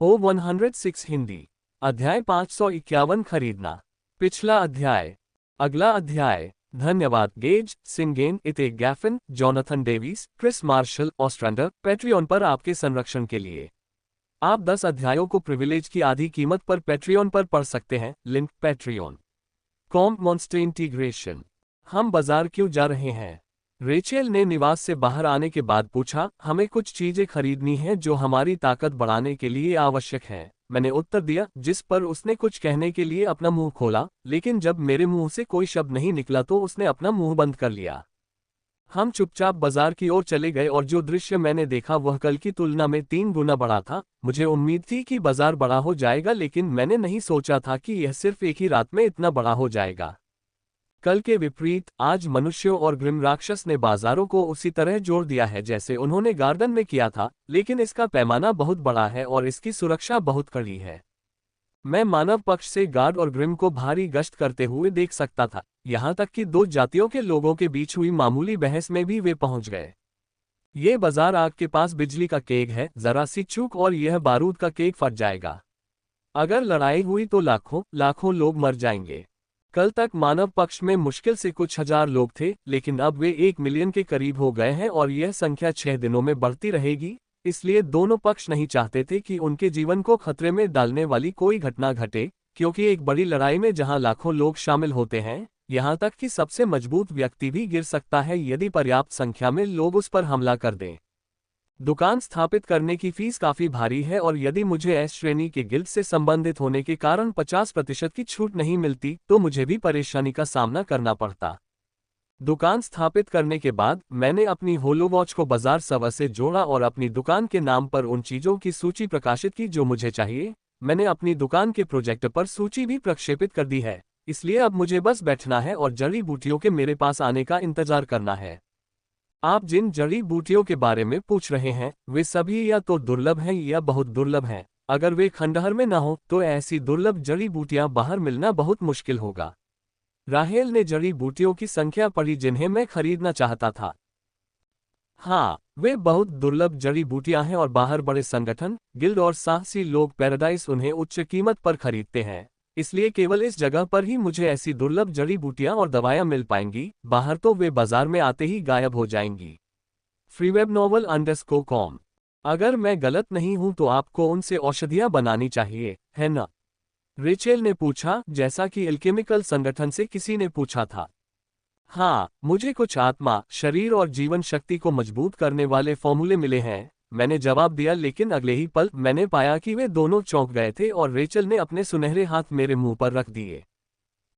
O106 Hindi. अध्याय 551 खरीदना। पिछला अध्याय। अगला अध्याय। धन्यवाद गेज, सिंगेन, इते गैफिन, Jonathan Davis, Chris Marshall, Ostrander, Patreon पर आपके संरक्षण के लिए। आप 10 अध्यायों को प्रिविलेज की आधी कीमत पर पैट्रियन पर पढ़ सकते हैं। Link Patreon com monster integration. हम बाजार क्यों जा रहे हैं? रेचेल ने निवास से बाहर आने के बाद पूछा। हमें कुछ चीजें खरीदनी हैं जो हमारी ताकत बढ़ाने के लिए आवश्यक हैं। मैंने उत्तर दिया, जिस पर उसने कुछ कहने के लिए अपना मुंह खोला, लेकिन जब मेरे मुंह से कोई शब्द नहीं निकला तो उसने अपना मुंह बंद कर लिया। हम चुपचाप बाजार की ओर चले गए और जो दृश्य मैंने देखा वह कल की तुलना में 3 गुना बड़ा था। मुझे उम्मीद थी कि बाजार बड़ा हो जाएगा, लेकिन मैंने नहीं सोचा था कि यह सिर्फ एक ही रात में इतना बड़ा हो जाएगा। कल के विपरीत आज मनुष्यों और ग्रिम राक्षस ने बाजारों को उसी तरह जोड़ दिया है जैसे उन्होंने गार्डन में किया था, लेकिन इसका पैमाना बहुत बड़ा है और इसकी सुरक्षा बहुत कड़ी है। मैं मानव पक्ष से गार्ड और ग्रिम को भारी गश्त करते हुए देख सकता था, यहाँ तक कि 2 जातियों के लोगों के बीच हुई मामूली बहस में भी वे पहुंच गए। ये बाजार आग के पास बिजली का केक है, जरा सी चूक और यह बारूद का केक फट जाएगा। अगर लड़ाई हुई तो लाखों लाखों लोग मर जाएंगे। कल तक मानव पक्ष में मुश्किल से कुछ हजार लोग थे, लेकिन अब वे 1 मिलियन के करीब हो गए हैं और यह संख्या 6 दिनों में बढ़ती रहेगी। इसलिए दोनों पक्ष नहीं चाहते थे कि उनके जीवन को खतरे में डालने वाली कोई घटना घटे, क्योंकि एक बड़ी लड़ाई में जहां लाखों लोग शामिल होते हैं, यहां तक कि सबसे मजबूत व्यक्ति भी गिर सकता है यदि पर्याप्त संख्या में लोग उस पर हमला कर दें। दुकान स्थापित करने की फीस काफी भारी है और यदि मुझे एस श्रेणी के गिल्ड से संबंधित होने के कारण 50% की छूट नहीं मिलती तो मुझे भी परेशानी का सामना करना पड़ता। दुकान स्थापित करने के बाद मैंने अपनी होलोवॉच को बाजार सवा से जोड़ा और अपनी दुकान के नाम पर उन चीजों की सूची प्रकाशित की जो मुझे चाहिए। मैंने अपनी दुकान के प्रोजेक्टर पर सूची भी प्रक्षेपित कर दी है, इसलिए अब मुझे बस बैठना है और जड़ी बूटियों के मेरे पास आने का इंतजार करना है। आप जिन जड़ी बूटियों के बारे में पूछ रहे हैं वे सभी या तो दुर्लभ हैं या बहुत दुर्लभ हैं। अगर वे खंडहर में ना हो तो ऐसी दुर्लभ जड़ी बूटियां बाहर मिलना बहुत मुश्किल होगा। राहेल ने जड़ी बूटियों की संख्या पढ़ी जिन्हें मैं खरीदना चाहता था। हाँ, वे बहुत दुर्लभ जड़ी बूटियां हैं और बाहर बड़े संगठन, गिल्ड और साहसी लोग पैराडाइज उन्हें उच्च कीमत पर खरीदते हैं। इसलिए केवल इस जगह पर ही मुझे ऐसी दुर्लभ जड़ी बूटियां और दवाएं मिल पाएंगी, बाहर तो वे बाजार में आते ही गायब हो जाएंगी। freewebnovel_com। अगर मैं गलत नहीं हूं तो आपको उनसे औषधियां बनानी चाहिए, है ना? रेचेल ने पूछा, जैसा कि एल्केमिकल संगठन से किसी ने पूछा था। हाँ, मुझे कुछ आत्मा, शरीर और जीवन शक्ति को मजबूत करने वाले फॉर्मूले मिले हैं, मैंने जवाब दिया, लेकिन अगले ही पल मैंने पाया कि वे दोनों चौंक गए थे और रेचल ने अपने सुनहरे हाथ मेरे मुंह पर रख दिए।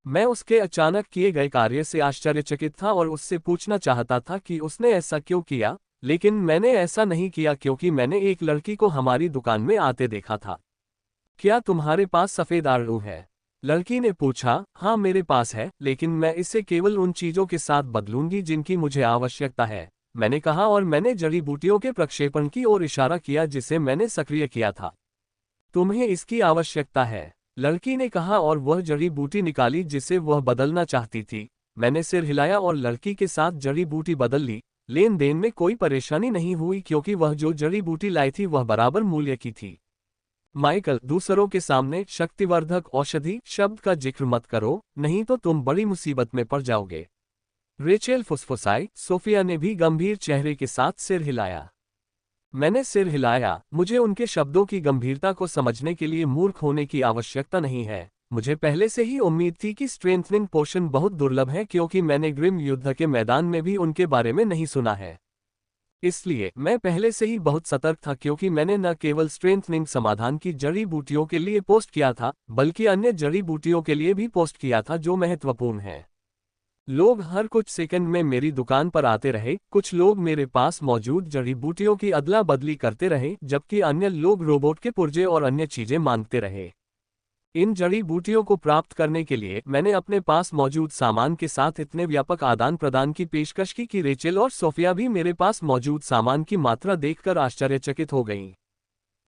मैं उसके अचानक किए गए कार्य से आश्चर्यचकित था और उससे पूछना चाहता था कि उसने ऐसा क्यों किया, लेकिन मैंने ऐसा नहीं किया क्योंकि मैंने एक लड़की को हमारी दुकान में आते देखा था। क्या तुम्हारे पास सफेद आड़ू है? लड़की ने पूछा। हाँ, मेरे पास है, लेकिन मैं इसे केवल उन चीजों के साथ बदलूंगी जिनकी मुझे आवश्यकता है, मैंने कहा और मैंने जड़ी बूटियों के प्रक्षेपण की ओर इशारा किया जिसे मैंने सक्रिय किया था। तुम्हें इसकी आवश्यकता है, लड़की ने कहा और वह जड़ी बूटी निकाली जिसे वह बदलना चाहती थी। मैंने सिर हिलाया और लड़की के साथ जड़ी बूटी बदल ली। लेन देन में कोई परेशानी नहीं हुई क्योंकि वह जो जड़ी बूटी लाई थी वह बराबर मूल्य की थी। माइकल, दूसरों के सामने शक्तिवर्धक औषधि शब्द का जिक्र मत करो, नहीं तो तुम बड़ी मुसीबत में पड़ जाओगे। रेचेल फुसफुसाई। सोफिया ने भी गंभीर चेहरे के साथ सिर हिलाया। मैंने सिर हिलाया। मुझे उनके शब्दों की गंभीरता को समझने के लिए मूर्ख होने की आवश्यकता नहीं है। मुझे पहले से ही उम्मीद थी कि स्ट्रेंथनिंग पोशन बहुत दुर्लभ है क्योंकि मैंने ग्रिम युद्ध के मैदान में भी उनके बारे में नहीं सुना है। इसलिए मैं पहले से ही बहुत सतर्क था क्योंकि मैंने न केवल स्ट्रेंथनिंग समाधान की जड़ी बूटियों के लिए पोस्ट किया था, बल्कि अन्य जड़ी बूटियों के लिए भी पोस्ट किया था जो महत्वपूर्ण है। लोग हर कुछ सेकंड में मेरी दुकान पर आते रहे। कुछ लोग मेरे पास मौजूद जड़ी बूटियों की अदला बदली करते रहे, जबकि अन्य लोग रोबोट के पुर्जे और अन्य चीजें मांगते रहे। इन जड़ी बूटियों को प्राप्त करने के लिए मैंने अपने पास मौजूद सामान के साथ इतने व्यापक आदान प्रदान की पेशकश की कि रेचेल और सोफिया भी मेरे पास मौजूद सामान की मात्रा देखकर आश्चर्यचकित हो गईं।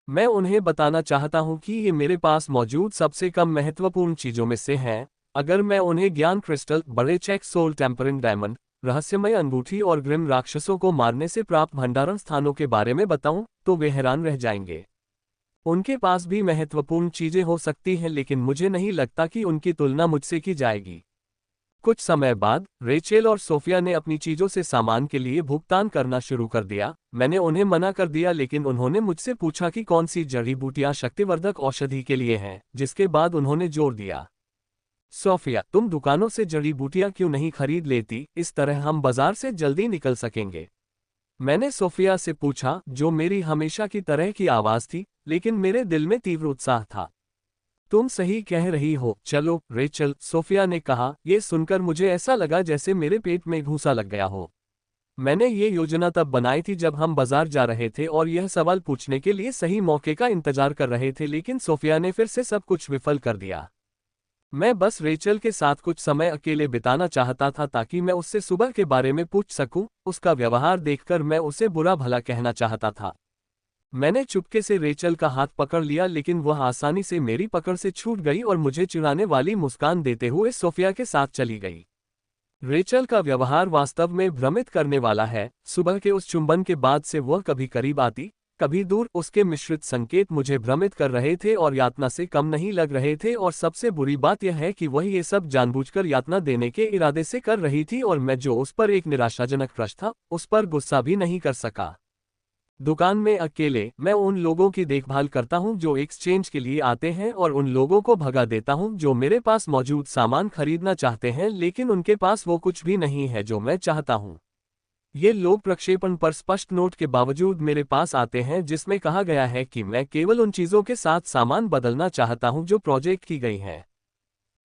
मैं उन्हें बताना चाहता हूं कि ये मेरे पास मौजूद सबसे कम महत्वपूर्ण चीजों में से हैं। अगर मैं उन्हें ज्ञान क्रिस्टल, बड़े चेक, सोल टेम्परिंग डायमंड, रहस्यमय अंगूठी और ग्रिम राक्षसों को मारने से प्राप्त भंडारण स्थानों के बारे में बताऊं तो वे हैरान रह जाएंगे। उनके पास भी महत्वपूर्ण चीजें हो सकती हैं, लेकिन मुझे नहीं लगता कि उनकी तुलना मुझसे की जाएगी। कुछ समय बाद रेचेल और सोफिया ने अपनी चीजों से सामान के लिए भुगतान करना शुरू कर दिया। मैंने उन्हें मना कर दिया, लेकिन उन्होंने मुझसे पूछा कि कौन सी जड़ी बूटियां शक्तिवर्धक औषधि के लिए हैं, जिसके बाद उन्होंने जोर दिया, सोफिया, तुम दुकानों से जड़ी बूटियां क्यों नहीं खरीद लेती, इस तरह हम बाजार से जल्दी निकल सकेंगे। मैंने सोफिया से पूछा, जो मेरी हमेशा की तरह की आवाज थी, लेकिन मेरे दिल में तीव्र उत्साह था। तुम सही कह रही हो, चलो रेचल, सोफिया ने कहा। ये सुनकर मुझे ऐसा लगा जैसे मेरे पेट में घूंसा लग गया हो। मैंने ये योजना तब बनाई थी जब हम बाजार जा रहे थे और यह सवाल पूछने के लिए सही मौके का इंतजार कर रहे थे, लेकिन सोफिया ने फिर से सब कुछ विफल कर दिया। मैं बस रेचल के साथ कुछ समय अकेले बिताना चाहता था ताकि मैं उससे सुबह के बारे में पूछ सकूं। उसका व्यवहार देखकर मैं उसे बुरा भला कहना चाहता था। मैंने चुपके से रेचल का हाथ पकड़ लिया, लेकिन वह आसानी से मेरी पकड़ से छूट गई और मुझे चिढ़ाने वाली मुस्कान देते हुए सोफिया के साथ चली गई। रेचल का व्यवहार वास्तव में भ्रमित करने वाला है। सुबह के उस चुंबन के बाद से वह कभी करीब आती, कभी दूर। उसके मिश्रित संकेत मुझे भ्रमित कर रहे थे और यातना से कम नहीं लग रहे थे, और सबसे बुरी बात यह है कि वह ये सब जानबूझकर यातना देने के इरादे से कर रही थी, और मैं, जो उस पर एक निराशाजनक क्रश था, उस पर गुस्सा भी नहीं कर सका। दुकान में अकेले मैं उन लोगों की देखभाल करता हूं जो एक्सचेंज के लिए आते हैं, और उन लोगों को भगा देता हूं जो मेरे पास मौजूद सामान खरीदना चाहते हैं, लेकिन उनके पास वो कुछ भी नहीं है जो मैं चाहता हूं। ये लोग प्रक्षेपण पर स्पष्ट नोट के बावजूद मेरे पास आते हैं जिसमें कहा गया है कि मैं केवल उन चीजों के साथ सामान बदलना चाहता हूं जो प्रोजेक्ट की गई हैं।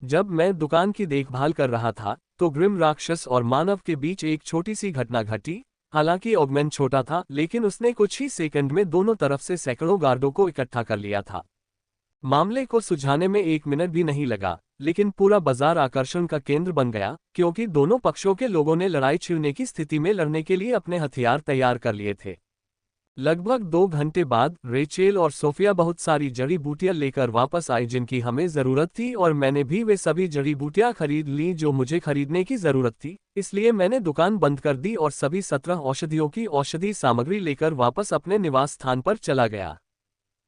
जब मैं दुकान की देखभाल कर रहा था तो ग्रिम राक्षस और मानव के बीच एक छोटी सी घटना घटी। हालांकि ऑगमेंट छोटा था, लेकिन उसने कुछ ही सेकंड में दोनों तरफ से सैकड़ों गार्डों को इकट्ठा कर लिया था। मामले को सुलझाने में 1 मिनट भी नहीं लगा, लेकिन पूरा बाजार आकर्षण का केंद्र बन गया, क्योंकि दोनों पक्षों के लोगों ने लड़ाई छिड़ने की स्थिति में लड़ने के लिए अपने हथियार तैयार कर लिए थे। लगभग 2 घंटे बाद रेचेल और सोफिया बहुत सारी जड़ी बूटियां लेकर वापस आई जिनकी हमें जरूरत थी, और मैंने भी वे सभी जड़ी बूटियां खरीद ली जो मुझे खरीदने की जरूरत थी। इसलिए मैंने दुकान बंद कर दी और सभी 17 औषधियों की औषधि सामग्री लेकर वापस अपने निवास स्थान पर चला गया।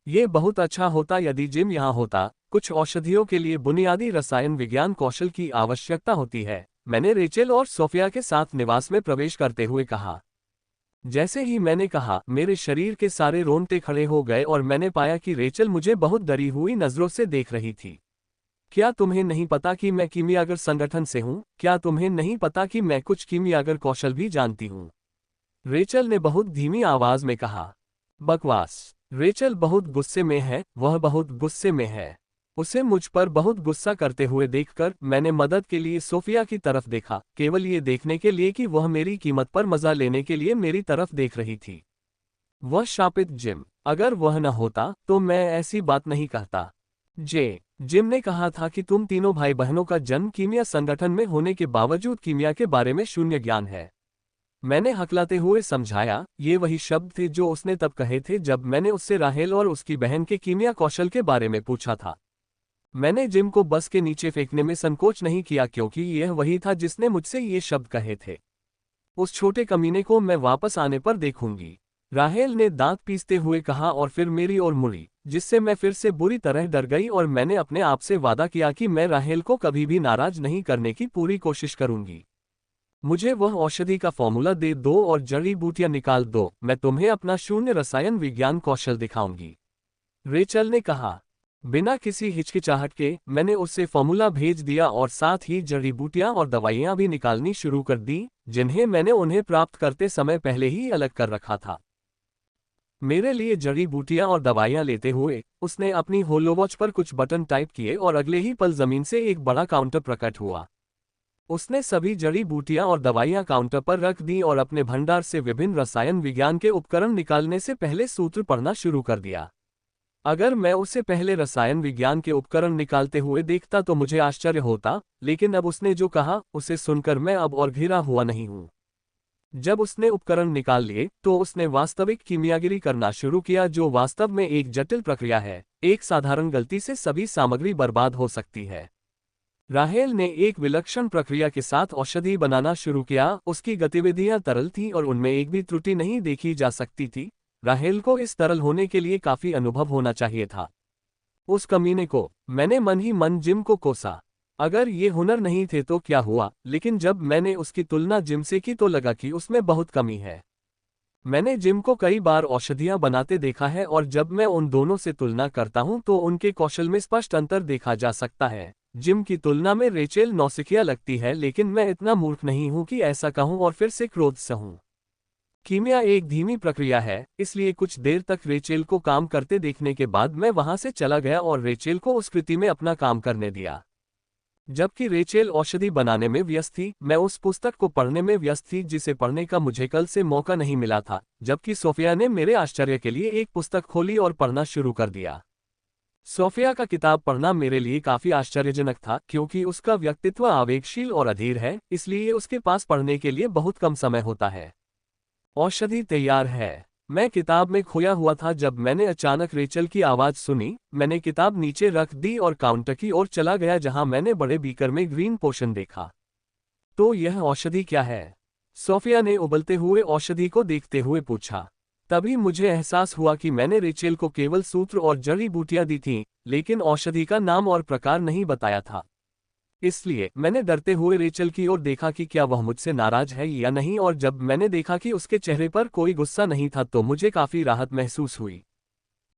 ये बहुत अच्छा होता यदि जिम यहाँ होता। कुछ औषधियों के लिए बुनियादी रसायन विज्ञान कौशल की आवश्यकता होती है, मैंने रेचेल और सोफिया के साथ निवास में प्रवेश करते हुए कहा। जैसे ही मैंने कहा, मेरे शरीर के सारे रोंगटे खड़े हो गए और मैंने पाया कि रेचल मुझे बहुत डरी हुई नजरों से देख रही थी। क्या तुम्हें नहीं पता कि मैं कीमियागर संगठन से हूँ? क्या तुम्हें नहीं पता कि मैं कुछ कीमियागर कौशल भी जानती हूँ? रेचल ने बहुत धीमी आवाज में कहा। बकवास। रेचल बहुत गुस्से में है, वह बहुत गुस्से में है। उसे मुझ पर बहुत गुस्सा करते हुए देखकर मैंने मदद के लिए सोफिया की तरफ देखा, केवल ये देखने के लिए कि वह मेरी कीमत पर मजा लेने के लिए मेरी तरफ देख रही थी। वह शापित जिम, अगर वह न होता तो मैं ऐसी बात नहीं कहता। जिम ने कहा था कि तुम तीनों भाई बहनों का जन्म कीमिया संगठन में होने के बावजूद कीमिया के बारे में शून्य ज्ञान है। मैंने हकलाते हुए समझाया, ये वही शब्द थे जो उसने तब कहे थे जब मैंने उससे राहेल और उसकी बहन के कीमिया कौशल के बारे में पूछा था। मैंने जिम को बस के नीचे फेंकने में संकोच नहीं किया, क्योंकि यह वही था जिसने मुझसे ये शब्द कहे थे। उस छोटे कमीने को मैं वापस आने पर देखूंगी, राहेल ने दांत पीसते हुए कहा, और फिर मेरी ओर मुड़ी, जिससे मैं फिर से बुरी तरह डर गई, और मैंने अपने आप से वादा किया कि मैं राहेल को कभी भी नाराज नहीं करने की पूरी कोशिश करूंगी। मुझे वह औषधि का फॉर्मूला दे दो और जड़ी बूटियां निकाल दो, मैं तुम्हें अपना शून्य रसायन विज्ञान कौशल दिखाऊंगी, रेचल ने कहा। बिना किसी हिचकिचाहट के मैंने उससे फॉर्मूला भेज दिया और साथ ही जड़ी बूटियां और दवाइयां भी निकालनी शुरू कर दी, जिन्हें मैंने उन्हें प्राप्त करते समय पहले ही अलग कर रखा था। मेरे लिए जड़ी बूटियां और दवाइयां लेते हुए उसने अपनी होलोवॉच पर कुछ बटन टाइप किए और अगले ही पल जमीन से एक बड़ा काउंटर प्रकट हुआ। उसने सभी जड़ी बूटियां और दवाइयां काउंटर पर रख दी और अपने भंडार से विभिन्न रसायन विज्ञान के उपकरण निकालने से पहले सूत्र पढ़ना शुरू कर दिया। अगर मैं उसे पहले रसायन विज्ञान के उपकरण निकालते हुए देखता तो मुझे आश्चर्य होता, लेकिन अब उसने जो कहा उसे सुनकर मैं अब और घिरा हुआ नहीं हूं। जब उसने उपकरण निकाल लिए तो उसने वास्तविक कीमियागिरी करना शुरू किया, जो वास्तव में एक जटिल प्रक्रिया है। एक साधारण गलती से सभी सामग्री बर्बाद हो सकती है। राहेल ने एक विलक्षण प्रक्रिया के साथ औषधि बनाना शुरू किया। उसकी गतिविधियां तरल थीं और उनमें एक भी त्रुटि नहीं देखी जा सकती थी। राहेल को इस तरल होने के लिए काफी अनुभव होना चाहिए था। उस कमीने को, मैंने मन ही मन जिम को कोसा। अगर ये हुनर नहीं थे तो क्या हुआ, लेकिन जब मैंने उसकी तुलना जिम से की तो लगा कि उसमें बहुत कमी है। मैंने जिम को कई बार औषधियां बनाते देखा है और जब मैं उन दोनों से तुलना करता हूं तो उनके कौशल में स्पष्ट अंतर देखा जा सकता है। जिम की तुलना में रेचेल नौसिखिया लगती है, लेकिन मैं इतना मूर्ख नहीं हूं कि ऐसा कहूं और फिर से क्रोध सहूं। कीमिया एक धीमी प्रक्रिया है, इसलिए कुछ देर तक रेचेल को काम करते देखने के बाद मैं वहां से चला गया और रेचेल को उस कृति में अपना काम करने दिया। जबकि रेचेल औषधि बनाने में व्यस्त थी, मैं उस पुस्तक को पढ़ने में व्यस्त थी जिसे पढ़ने का मुझे कल से मौका नहीं मिला था, जबकि सोफिया ने मेरे आश्चर्य के लिए एक पुस्तक खोली और पढ़ना शुरू कर दिया। सोफिया का किताब पढ़ना मेरे लिए काफी आश्चर्यजनक था, क्योंकि उसका व्यक्तित्व आवेगशील और अधीर है, इसलिए उसके पास पढ़ने के लिए बहुत कम समय होता है। औषधि तैयार है। मैं किताब में खोया हुआ था जब मैंने अचानक रेचल की आवाज सुनी। मैंने किताब नीचे रख दी और काउंटर की ओर चला गया जहां मैंने बड़े बीकर में ग्रीन पोशन देखा। तो यह औषधि क्या है? सोफिया ने उबलते हुए औषधि को देखते हुए पूछा। तभी मुझे एहसास हुआ कि मैंने रेचेल को केवल सूत्र और जड़ी बूटियां दी थीं, लेकिन औषधि का नाम और प्रकार नहीं बताया था। इसलिए मैंने डरते हुए रेचल की ओर देखा कि क्या वह मुझसे नाराज है या नहीं, और जब मैंने देखा कि उसके चेहरे पर कोई गुस्सा नहीं था तो मुझे काफी राहत महसूस हुई।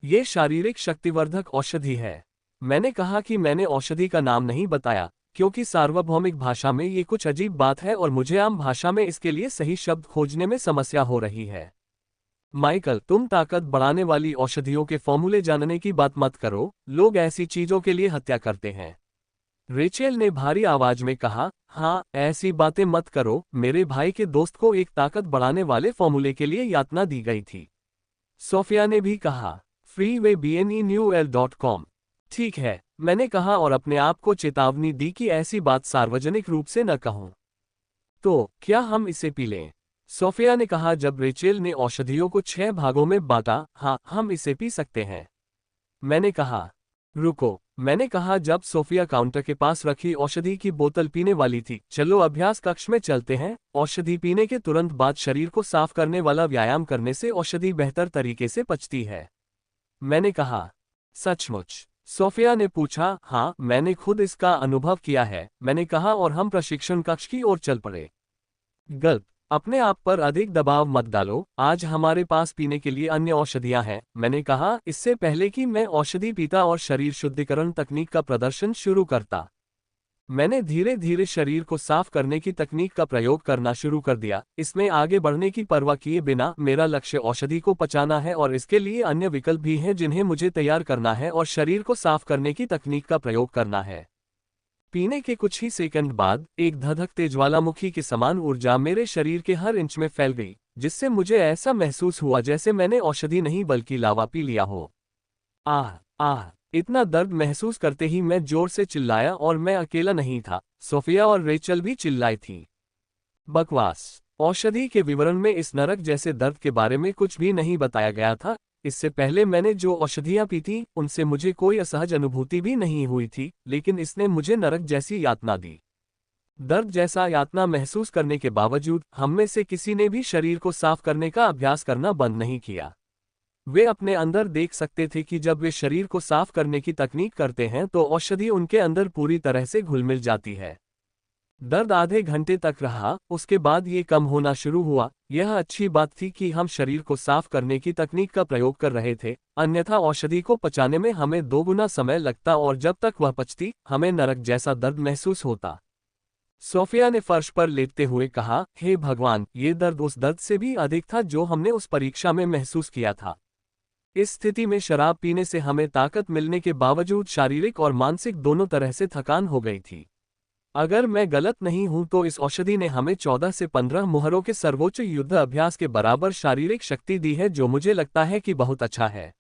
ये शारीरिक शक्तिवर्धक औषधि है। मैंने कहा कि मैंने औषधि का नाम नहीं बताया, क्योंकि सार्वभौमिक भाषा में ये कुछ अजीब बात है और मुझे आम भाषा में इसके लिए सही शब्द खोजने में समस्या हो रही है। माइकल, तुम ताकत बढ़ाने वाली औषधियों के फॉर्मूले जानने की बात मत करो, लोग ऐसी चीजों के लिए हत्या करते हैं। रेचेल ने भारी आवाज में कहा, हाँ, ऐसी बातें मत करो। मेरे भाई के दोस्त को एक ताकत बढ़ाने वाले फॉर्मूले के लिए यातना दी गई थी। सोफिया ने भी कहा, freewayBNENewL.com। ठीक है, मैंने कहा और अपने आप को चेतावनी दी कि ऐसी बात सार्वजनिक रूप से न कहूं। तो क्या हम इसे पी लें? सोफिया ने कहा जब रेचेल ने औषधियों को 6 भागों में बांटा। हाँ, हम इसे पी सकते हैं। मैंने कहा, रुको। मैंने कहा जब सोफिया काउंटर के पास रखी औषधि की बोतल पीने वाली थी। चलो अभ्यास कक्ष में चलते हैं। औषधि पीने के तुरंत बाद शरीर को साफ करने वाला व्यायाम करने से औषधि बेहतर तरीके से पचती है। मैंने कहा, सचमुच? सोफिया ने पूछा। हाँ, मैंने खुद इसका अनुभव किया है, मैंने कहा और हम प्रशिक्षण कक्ष की ओर चल पड़े। गल्प। अपने आप पर अधिक दबाव मत डालो, आज हमारे पास पीने के लिए अन्य औषधियां हैं, मैंने कहा इससे पहले कि मैं औषधि पीता और शरीर शुद्धिकरण तकनीक का प्रदर्शन शुरू करता। मैंने धीरे धीरे शरीर को साफ करने की तकनीक का प्रयोग करना शुरू कर दिया, इसमें आगे बढ़ने की परवाह किए बिना। मेरा लक्ष्य औषधि को पचाना है और इसके लिए अन्य विकल्प भी हैं जिन्हें मुझे तैयार करना है और शरीर को साफ करने की तकनीक का प्रयोग करना है। पीने के कुछ ही सेकंड बाद एक धधकते ज्वालामुखी के समान ऊर्जा मेरे शरीर के हर इंच में फैल गई, जिससे मुझे ऐसा महसूस हुआ जैसे मैंने औषधि नहीं बल्कि लावा पी लिया हो। आह आह! इतना दर्द महसूस करते ही मैं जोर से चिल्लाया और मैं अकेला नहीं था, सोफिया और रेचल भी चिल्लाई थी। बकवास। औषधि के विवरण में इस नरक जैसे दर्द के बारे में कुछ भी नहीं बताया गया था। इससे पहले मैंने जो औषधियां पी थीं, उनसे मुझे कोई असहज अनुभूति भी नहीं हुई थी, लेकिन इसने मुझे नरक जैसी यातना दी। दर्द जैसा यातना महसूस करने के बावजूद हम में से किसी ने भी शरीर को साफ करने का अभ्यास करना बंद नहीं किया। वे अपने अंदर देख सकते थे कि जब वे शरीर को साफ करने की तकनीक करते हैं तो औषधि उनके अंदर पूरी तरह से घुल मिल जाती है। दर्द आधे घंटे तक रहा, उसके बाद ये कम होना शुरू हुआ। यह अच्छी बात थी कि हम शरीर को साफ करने की तकनीक का प्रयोग कर रहे थे, अन्यथा औषधि को पचाने में हमें 2 गुना समय लगता और जब तक वह पचती, हमें नरक जैसा दर्द महसूस होता। सोफिया ने फर्श पर लेटते हुए कहा, हे भगवान, ये दर्द उस दर्द से भी अधिक था जो हमने उस परीक्षा में महसूस किया था। इस स्थिति में शराब पीने से हमें ताकत मिलने के बावजूद शारीरिक और मानसिक दोनों तरह से थकान हो गई थी। अगर मैं गलत नहीं हूं तो इस औषधि ने हमें 14 से 15 मुहरों के सर्वोच्च युद्ध अभ्यास के बराबर शारीरिक शक्ति दी है, जो मुझे लगता है कि बहुत अच्छा है।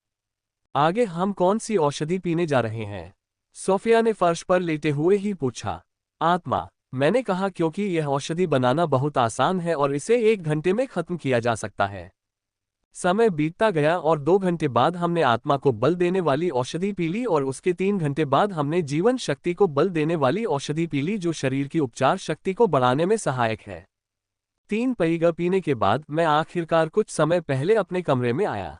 आगे हम कौन सी औषधि पीने जा रहे हैं? सोफिया ने फर्श पर लेटे हुए ही पूछा। आत्मा, मैंने कहा, क्योंकि यह औषधि बनाना बहुत आसान है और इसे 1 घंटे में खत्म किया जा सकता है। समय बीतता गया और 2 घंटे बाद हमने आत्मा को बल देने वाली औषधि पी ली और उसके 3 घंटे बाद हमने जीवन शक्ति को बल देने वाली औषधि पी ली, जो शरीर की उपचार शक्ति को बढ़ाने में सहायक है। 3 पैग पीने के बाद मैं आखिरकार कुछ समय पहले अपने कमरे में आया।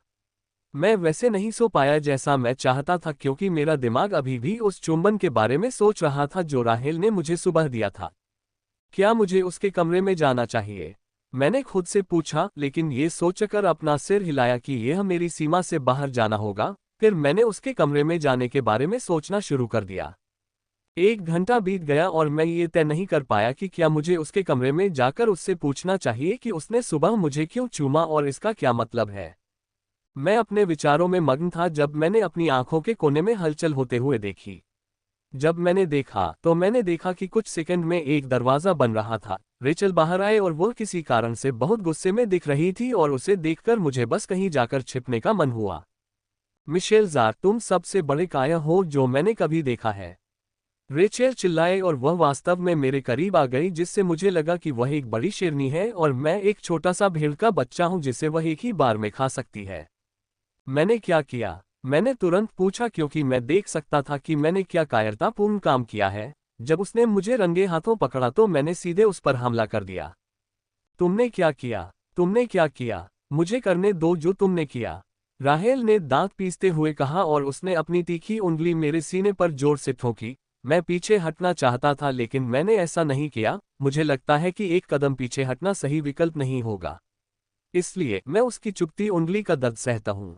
मैं वैसे नहीं सो पाया जैसा मैं चाहता था क्योंकि मेरा दिमाग अभी भी उस चुंबन के बारे में सोच रहा था जो राहेल ने मुझे सुबह दिया था। क्या मुझे उसके कमरे में जाना चाहिए? मैंने खुद से पूछा, लेकिन ये सोचकर अपना सिर हिलाया कि यह मेरी सीमा से बाहर जाना होगा। फिर मैंने उसके कमरे में जाने के बारे में सोचना शुरू कर दिया। 1 घंटा बीत गया और मैं ये तय नहीं कर पाया कि क्या मुझे उसके कमरे में जाकर उससे पूछना चाहिए कि उसने सुबह मुझे क्यों चूमा और इसका क्या मतलब है। मैं अपने विचारों में मग्न था जब मैंने अपनी आंखों के कोने में हलचल होते हुए देखी। जब मैंने देखा तो मैंने देखा कि कुछ सेकंड में एक दरवाजा बन रहा था। रेचल बाहर आए और वो किसी कारण से बहुत गुस्से में दिख रही थी और उसे देखकर मुझे बस कहीं जाकर छिपने का मन हुआ। मिशेल जार, तुम सबसे बड़े काया हो जो मैंने कभी देखा है। रेचल चिल्लाए और वह वास्तव में मेरे करीब आ गई जिससे मुझे लगा कि वह एक बड़ी शेरनी है और मैं एक छोटा सा भेड़ का बच्चा हूं जिसे वह एक ही बार में खा सकती है। मैंने क्या किया? मैंने तुरंत पूछा क्योंकि मैं देख सकता था कि मैंने क्या कायरतापूर्ण काम किया है। जब उसने मुझे रंगे हाथों पकड़ा तो मैंने सीधे उस पर हमला कर दिया। तुमने क्या किया? तुमने क्या किया? मुझे करने दो जो तुमने किया, राहेल ने दांत पीसते हुए कहा और उसने अपनी तीखी उंगली मेरे सीने पर जोर से ठोकी। मैं पीछे हटना चाहता था लेकिन मैंने ऐसा नहीं किया। मुझे लगता है कि एक कदम पीछे हटना सही विकल्प नहीं होगा, इसलिए मैं उसकी चुभती उंगली का दर्द सहता हूं।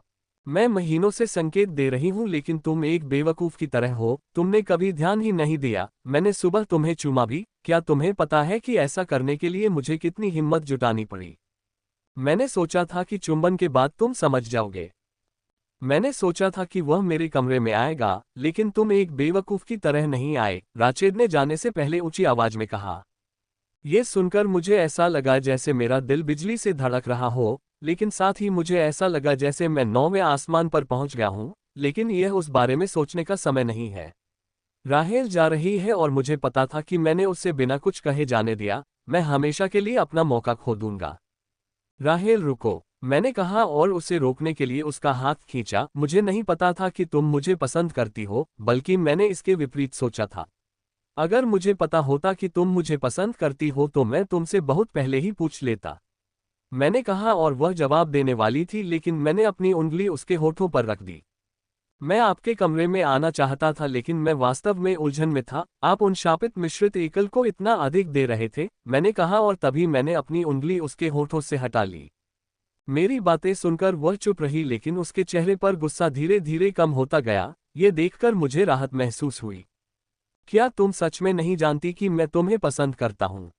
मैं महीनों से संकेत दे रही हूं लेकिन तुम एक बेवकूफ की तरह हो। तुमने कभी ध्यान ही नहीं दिया। मैंने सुबह तुम्हें चूमा भी। क्या तुम्हें पता है कि ऐसा करने के लिए मुझे कितनी हिम्मत जुटानी पड़ी? मैंने सोचा था कि चुंबन के बाद तुम समझ जाओगे। मैंने सोचा था कि वह मेरे कमरे में आएगा, लेकिन तुम एक बेवकूफ की तरह नहीं आए, राचेल ने जाने से पहले ऊंची आवाज में कहा। यह सुनकर मुझे ऐसा लगा जैसे मेरा दिल बिजली से धड़क रहा हो, लेकिन साथ ही मुझे ऐसा लगा जैसे मैं 9वें आसमान पर पहुंच गया हूं। लेकिन यह उस बारे में सोचने का समय नहीं है। राहेल जा रही है और मुझे पता था कि मैंने उससे बिना कुछ कहे जाने दिया, मैं हमेशा के लिए अपना मौका खो दूंगा। राहेल रुको, मैंने कहा और उसे रोकने के लिए उसका हाथ खींचा। मुझे नहीं पता था कि तुम मुझे पसंद करती हो, बल्कि मैंने इसके विपरीत सोचा था। अगर मुझे पता होता कि तुम मुझे पसंद करती हो तो मैं तुमसे बहुत पहले ही पूछ लेता, मैंने कहा और वह जवाब देने वाली थी लेकिन मैंने अपनी उंगली उसके होठों पर रख दी। मैं आपके कमरे में आना चाहता था लेकिन मैं वास्तव में उलझन में था। आप उन शापित मिश्रित एकल को इतना अधिक दे रहे थे, मैंने कहा और तभी मैंने अपनी उंगली उसके होठों से हटा ली। मेरी बातें सुनकर वह चुप रही लेकिन उसके चेहरे पर गुस्सा धीरे धीरे कम होता गया। ये देखकर मुझे राहत महसूस हुई। क्या तुम सच में नहीं जानती कि मैं तुम्हें पसंद करता हूं?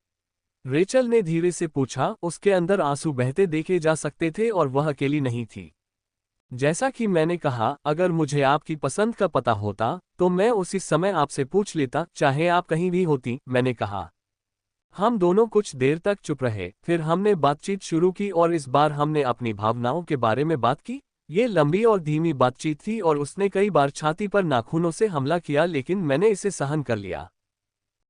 रेचल ने धीरे से पूछा। उसके अंदर आंसू बहते देखे जा सकते थे और वह अकेली नहीं थी। जैसा कि मैंने कहा, अगर मुझे आपकी पसंद का पता होता तो मैं उसी समय आपसे पूछ लेता, चाहे आप कहीं भी होती, मैंने कहा। हम दोनों कुछ देर तक चुप रहे, फिर हमने बातचीत शुरू की और इस बार हमने अपनी भावनाओं के बारे में बात की। ये लंबी और धीमी बातचीत थी और उसने कई बार छाती पर नाखूनों से हमला किया लेकिन मैंने इसे सहन कर लिया।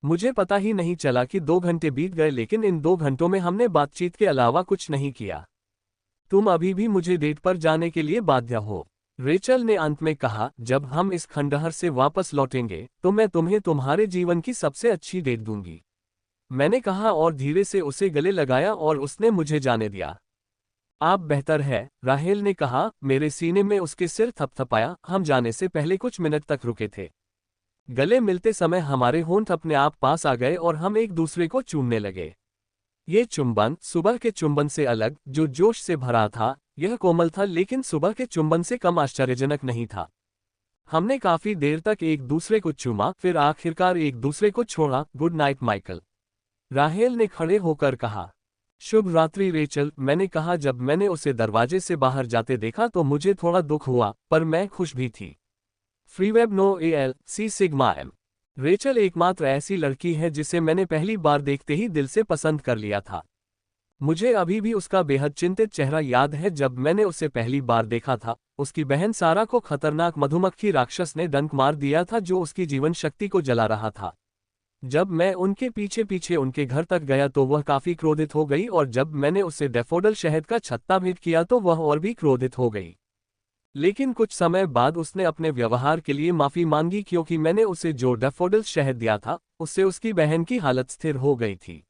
मुझे पता ही नहीं चला कि 2 घंटे बीत गए लेकिन इन 2 घंटों में हमने बातचीत के अलावा कुछ नहीं किया। तुम अभी भी मुझे डेट पर जाने के लिए बाध्य हो, रेचल ने अंत में कहा। जब हम इस खंडहर से वापस लौटेंगे तो मैं तुम्हें तुम्हारे जीवन की सबसे अच्छी डेट दूंगी, मैंने कहा और धीरे से उसे गले लगाया और उसने मुझे जाने दिया। आप बेहतर है, राहेल ने कहा। मेरे सीने में उसके सिर थपथपाया। हम जाने से पहले कुछ मिनट तक रुके थे। गले मिलते समय हमारे होंठ अपने आप पास आ गए और हम एक दूसरे को चूमने लगे। ये चुंबन सुबह के चुंबन से अलग, जो जोश से भरा था, यह कोमल था लेकिन सुबह के चुंबन से कम आश्चर्यजनक नहीं था। हमने काफी देर तक एक दूसरे को चूमा, फिर आखिरकार एक दूसरे को छोड़ा। गुड नाइट माइकल, राहेल ने खड़े होकर कहा। शुभ रात्रि रेचल, मैंने कहा। जब मैंने उसे दरवाजे से बाहर जाते देखा तो मुझे थोड़ा दुख हुआ, पर मैं खुश भी थी। फ्रीवेब नो एल सी सिग्मा एम। रेचल एकमात्र ऐसी लड़की है जिसे मैंने पहली बार देखते ही दिल से पसंद कर लिया था। मुझे अभी भी उसका बेहद चिंतित चेहरा याद है जब मैंने उसे पहली बार देखा था। उसकी बहन सारा को खतरनाक मधुमक्खी राक्षस ने डंक मार दिया था जो उसकी जीवन शक्ति को जला रहा था। जब मैं उनके पीछे पीछे उनके घर तक गया तो वह काफी क्रोधित हो गई और जब मैंने उसे डैफोडिल शहद का छत्ता भेंट किया तो वह और भी क्रोधित हो गई। लेकिन कुछ समय बाद उसने अपने व्यवहार के लिए माफी मांगी क्योंकि मैंने उसे जो डैफोडिल शहद दिया था उससे उसकी बहन की हालत स्थिर हो गई थी।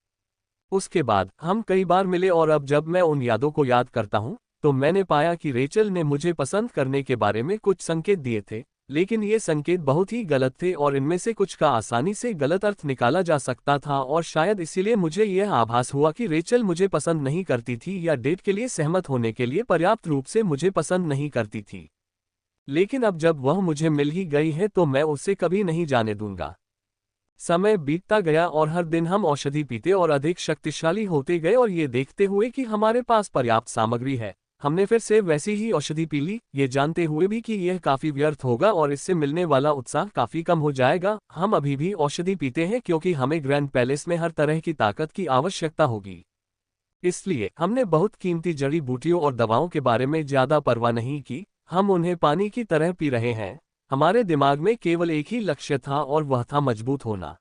उसके बाद हम कई बार मिले और अब जब मैं उन यादों को याद करता हूँ तो मैंने पाया कि रेचल ने मुझे पसंद करने के बारे में कुछ संकेत दिए थे, लेकिन ये संकेत बहुत ही गलत थे और इनमें से कुछ का आसानी से गलत अर्थ निकाला जा सकता था और शायद इसीलिए मुझे यह आभास हुआ कि रेचल मुझे पसंद नहीं करती थी या डेट के लिए सहमत होने के लिए पर्याप्त रूप से मुझे पसंद नहीं करती थी। लेकिन अब जब वह मुझे मिल ही गई है तो मैं उसे कभी नहीं जाने दूंगा। समय बीतता गया और हर दिन हम औषधि पीते और अधिक शक्तिशाली होते गए और ये देखते हुए कि हमारे पास पर्याप्त सामग्री है, हमने फिर से वैसी ही औषधि पी ली, ये जानते हुए भी कि यह काफी व्यर्थ होगा और इससे मिलने वाला उत्साह काफी कम हो जाएगा। हम अभी भी औषधि पीते हैं क्योंकि हमें ग्रैंड पैलेस में हर तरह की ताकत की आवश्यकता होगी। इसलिए हमने बहुत कीमती जड़ी बूटियों और दवाओं के बारे में ज्यादा परवाह नहीं की, हम उन्हें पानी की तरह पी रहे हैं। हमारे दिमाग में केवल एक ही लक्ष्य था और वह था मजबूत होना।